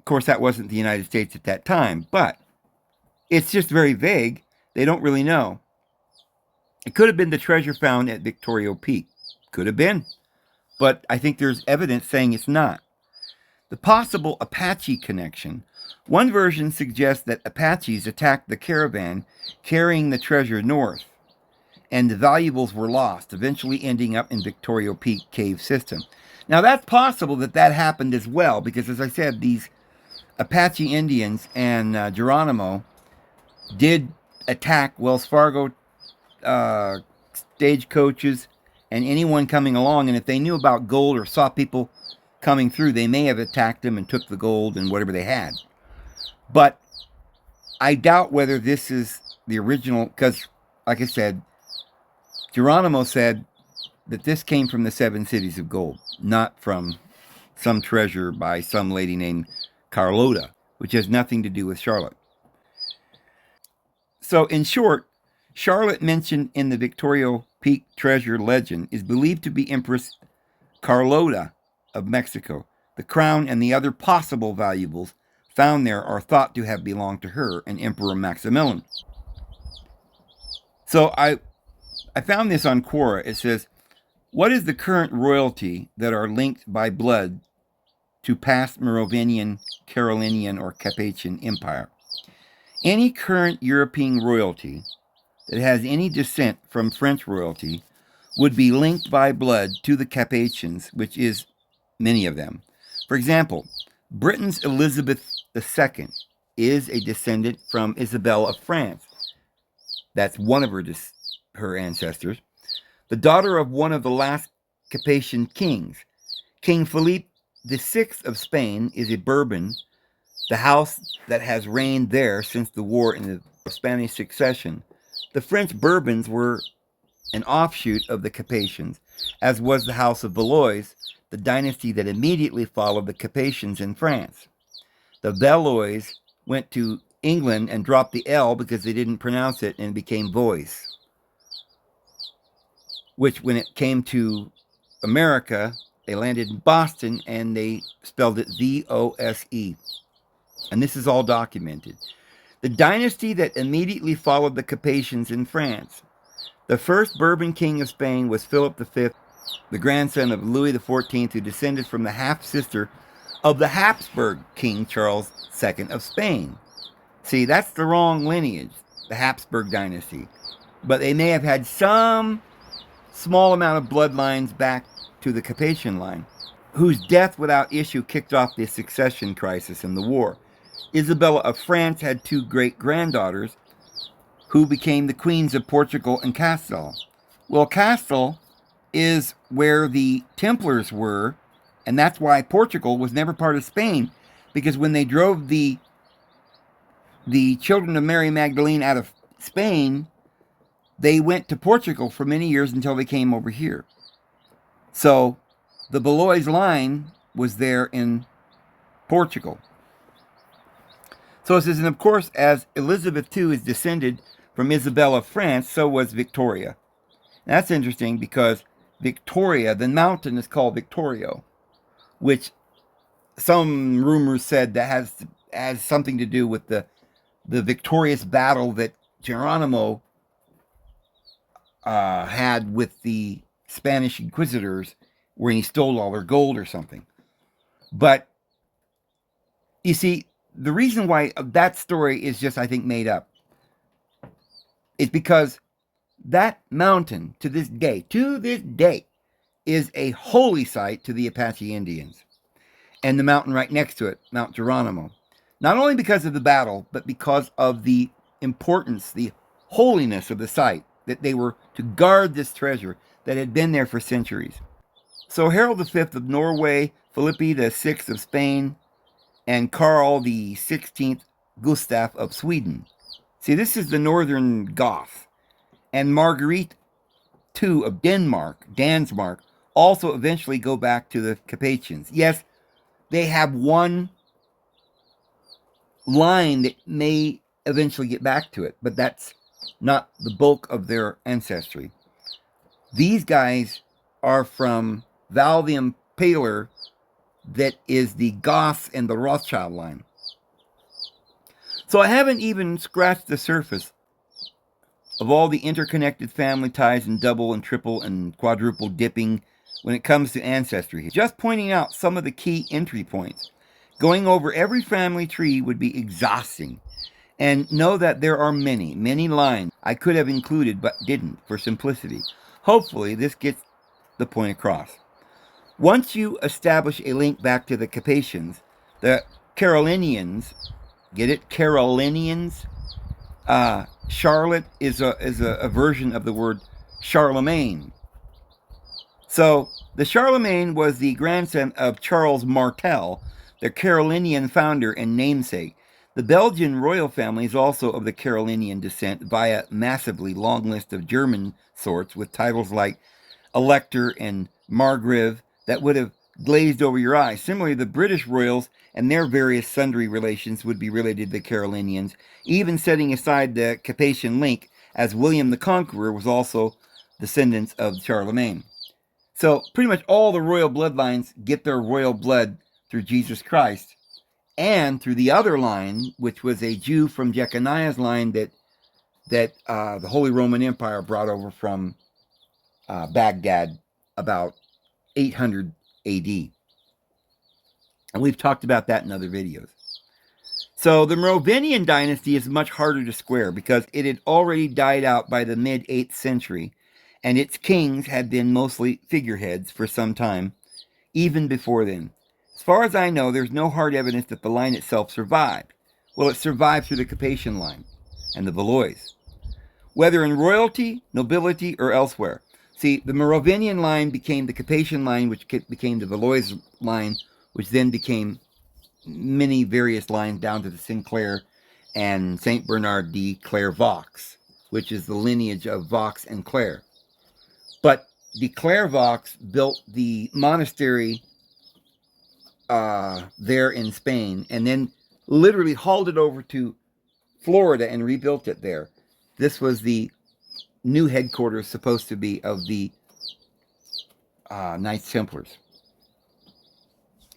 course, that wasn't the United States at that time, but it's just very vague. They don't really know. It could have been the treasure found at Victoria Peak. Could have been. But I think there's evidence saying it's not. The possible Apache connection. One version suggests that Apaches attacked the caravan carrying the treasure north, and the valuables were lost, eventually ending up in Victoria Peak cave system. Now, that's possible that happened as well, because as I said, these Apache Indians and Geronimo did attack Wells Fargo stagecoaches and anyone coming along, and if they knew about gold or saw people coming through, they may have attacked them and took the gold and whatever they had. But I doubt whether this is the original, because, like I said, Geronimo said that this came from the 7 cities of gold, not from some treasure by some lady named Carlota, which has nothing to do with Charlotte. So, in short, Charlotte, mentioned in the Victoria Peak treasure legend, is believed to be Empress Carlota of Mexico. The crown and the other possible valuables found there are thought to have belonged to her and Emperor Maximilian. So I found this on Quora. It says, what is the current royalty that are linked by blood to past Merovingian, Carolingian, or Capetian Empire? Any current European royalty that has any descent from French royalty would be linked by blood to the Capetians, which is many of them. For example, Britain's Elizabeth II is a descendant from Isabel of France. That's one of her ancestors. The daughter of one of the last Capetian kings. King Philippe VI of Spain is a Bourbon, the house that has reigned there since the war in the Spanish succession. The French Bourbons were an offshoot of the Capetians, as was the house of Valois, the dynasty that immediately followed the Capetians in France. The Valois went to England and dropped the L because they didn't pronounce it and became Vose, which when it came to America, they landed in Boston and they spelled it Vose. And this is all documented. The dynasty that immediately followed the Capetians in France. The first Bourbon king of Spain was Philip V, the grandson of Louis XIV, who descended from the half-sister of the Habsburg king Charles II of Spain. See, that's the wrong lineage, the Habsburg dynasty. But they may have had some small amount of bloodlines back to the Capetian line, whose death without issue kicked off the succession crisis in the war. Isabella of France had 2 great-granddaughters who became the queens of Portugal and Castile. Well, Castile is where the Templars were, and that's why Portugal was never part of Spain, because when they drove the children of Mary Magdalene out of Spain, they went to Portugal for many years until they came over here. So the Valois line was there in Portugal. So it says, and of course, as Elizabeth II is descended from Isabella of France, so was Victoria. And that's interesting because Victoria, the mountain is called Victorio, which some rumors said that has something to do with the victorious battle that Geronimo had with the Spanish inquisitors, where he stole all their gold or something. But you see, the reason why that story is just, I think, made up is because that mountain to this day, is a holy site to the Apache Indians. And the mountain right next to it, Mount Geronimo. Not only because of the battle, but because of the importance, the holiness of the site, that they were to guard this treasure that had been there for centuries. So Harold V of Norway, Philip VI of Spain, and Karl the 16th Gustav of Sweden. See, this is the northern Goth. And Marguerite II of Dansmark, also eventually go back to the Carpathians. Yes, they have one line that may eventually get back to it, but that's not the bulk of their ancestry. These guys are from Val the Impaler, that is the Goths and the Rothschild line. So I haven't even scratched the surface of all the interconnected family ties and double and triple and quadruple dipping when it comes to ancestry. Just pointing out some of the key entry points. Going over every family tree would be exhausting. And know that there are many lines I could have included but didn't for simplicity. Hopefully this gets the point across. Once you establish a link back to the Carpathians, the Carolinians, get it? Carolinians? Charlotte is a version of the word Charlemagne. So the Charlemagne was the grandson of Charles Martel, the Carolinian founder and namesake. The Belgian royal family is also of the Carolinian descent via massively long list of German sorts with titles like Elector and Margrave that would have glazed over your eyes. Similarly, the British royals and their various sundry relations would be related to the Carolinians, even setting aside the Carpathian link, as William the Conqueror was also descendants of Charlemagne. So pretty much all the royal bloodlines get their royal blood through Jesus Christ, and through the other line, which was a Jew from Jeconiah's line that the Holy Roman Empire brought over from Baghdad about 800 AD. And we've talked about that in other videos. So the Merovingian dynasty is much harder to square because it had already died out by the mid-8th century, and its kings had been mostly figureheads for some time, even before then. As far as I know, there's no hard evidence that the line itself survived. Well, it survived through the Carpathian line and the Valois, whether in royalty, nobility, or elsewhere. See, the Merovingian line became the Carpathian line, which became the Valois line, which then became many various lines down to the Sinclair and Saint Bernard de Clairvaux, which is the lineage of Vaux and Clair. But de Clairvaux built the monastery there in Spain, and then literally hauled it over to Florida and rebuilt it there. This was the new headquarters, supposed to be, of the Knights Templars.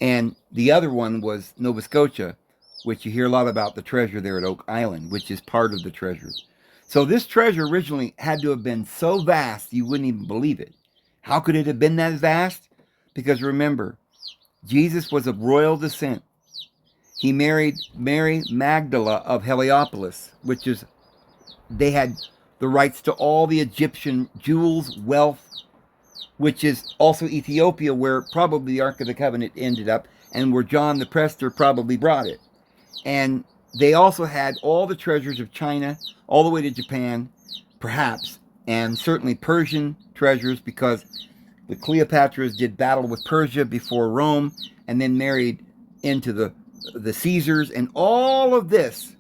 And the other one was Nova Scotia, which you hear a lot about the treasure there at Oak Island, which is part of the treasure. So this treasure originally had to have been so vast you wouldn't even believe it. How could it have been that vast? Because remember, Jesus was of royal descent. He married Mary Magdala of Heliopolis, which is, they had the rights to all the Egyptian jewels, wealth, which is also Ethiopia, where probably the Ark of the Covenant ended up, and where John the Prester probably brought it. And they also had all the treasures of China, all the way to Japan, perhaps, and certainly Persian treasures, because the Cleopatras did battle with Persia before Rome, and then married into the Caesars, and all of this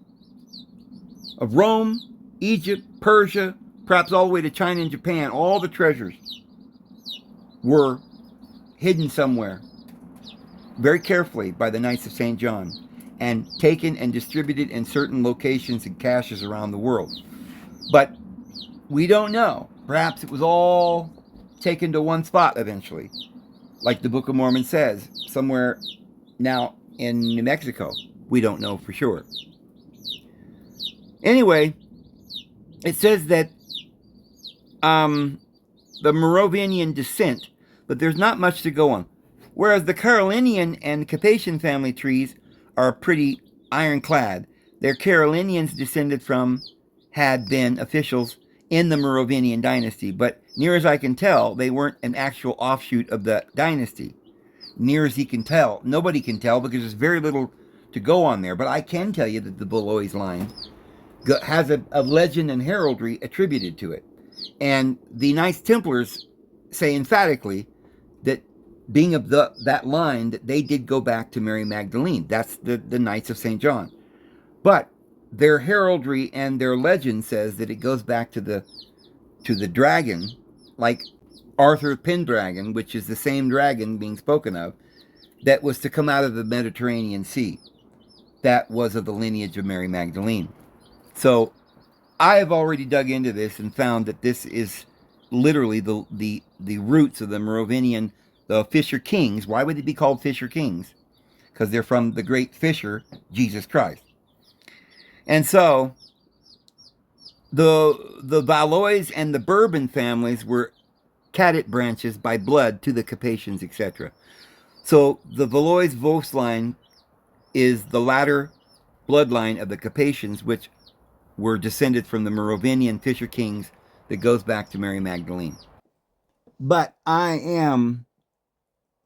of Rome, Egypt, Persia, perhaps all the way to China and Japan, all the treasures were hidden somewhere very carefully by the Knights of St. John and taken and distributed in certain locations and caches around the world. But we don't know. Perhaps it was all taken to one spot eventually, like the Book of Mormon says, somewhere now in New Mexico. We don't know for sure. Anyway, it says that the Merovingian descent, but there's not much to go on. Whereas the Carolinian and Carpathian family trees are pretty ironclad. Their Carolinians descended from had been officials in the Merovingian dynasty, but near as I can tell, they weren't an actual offshoot of the dynasty. Near as he can tell. Nobody can tell because there's very little to go on there, but I can tell you that the Valois line has a legend and heraldry attributed to it. And the Knights Templars say emphatically that being of that line, that they did go back to Mary Magdalene. That's the Knights of St. John. But their heraldry and their legend says that it goes back to the dragon, like Arthur Pendragon, which is the same dragon being spoken of, that was to come out of the Mediterranean Sea. That was of the lineage of Mary Magdalene. So I have already dug into this and found that this is literally the roots of the Merovingian, the Fisher Kings. Why would they be called Fisher Kings? Because they're from the great fisher, Jesus Christ. And so the Valois and the Bourbon families were cadet branches by blood to the Capetians, etc. So the Valois-Vose line is the latter bloodline of the Capetians, which were descended from the Merovingian Fisher Kings that goes back to Mary Magdalene. But I am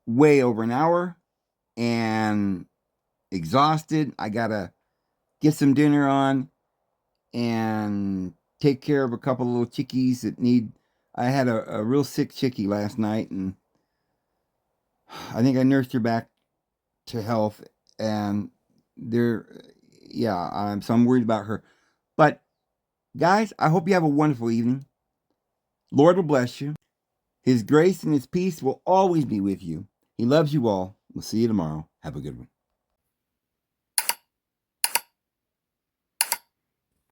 way over an hour and exhausted. I gotta get some dinner on and take care of a couple of little chickies that need. I had a real sick chickie last night, and I think I nursed her back to health, and so I'm worried about her. But guys, I hope you have a wonderful evening. Lord will bless you. His grace and his peace will always be with you. He loves you all. We'll see you tomorrow. Have a good one.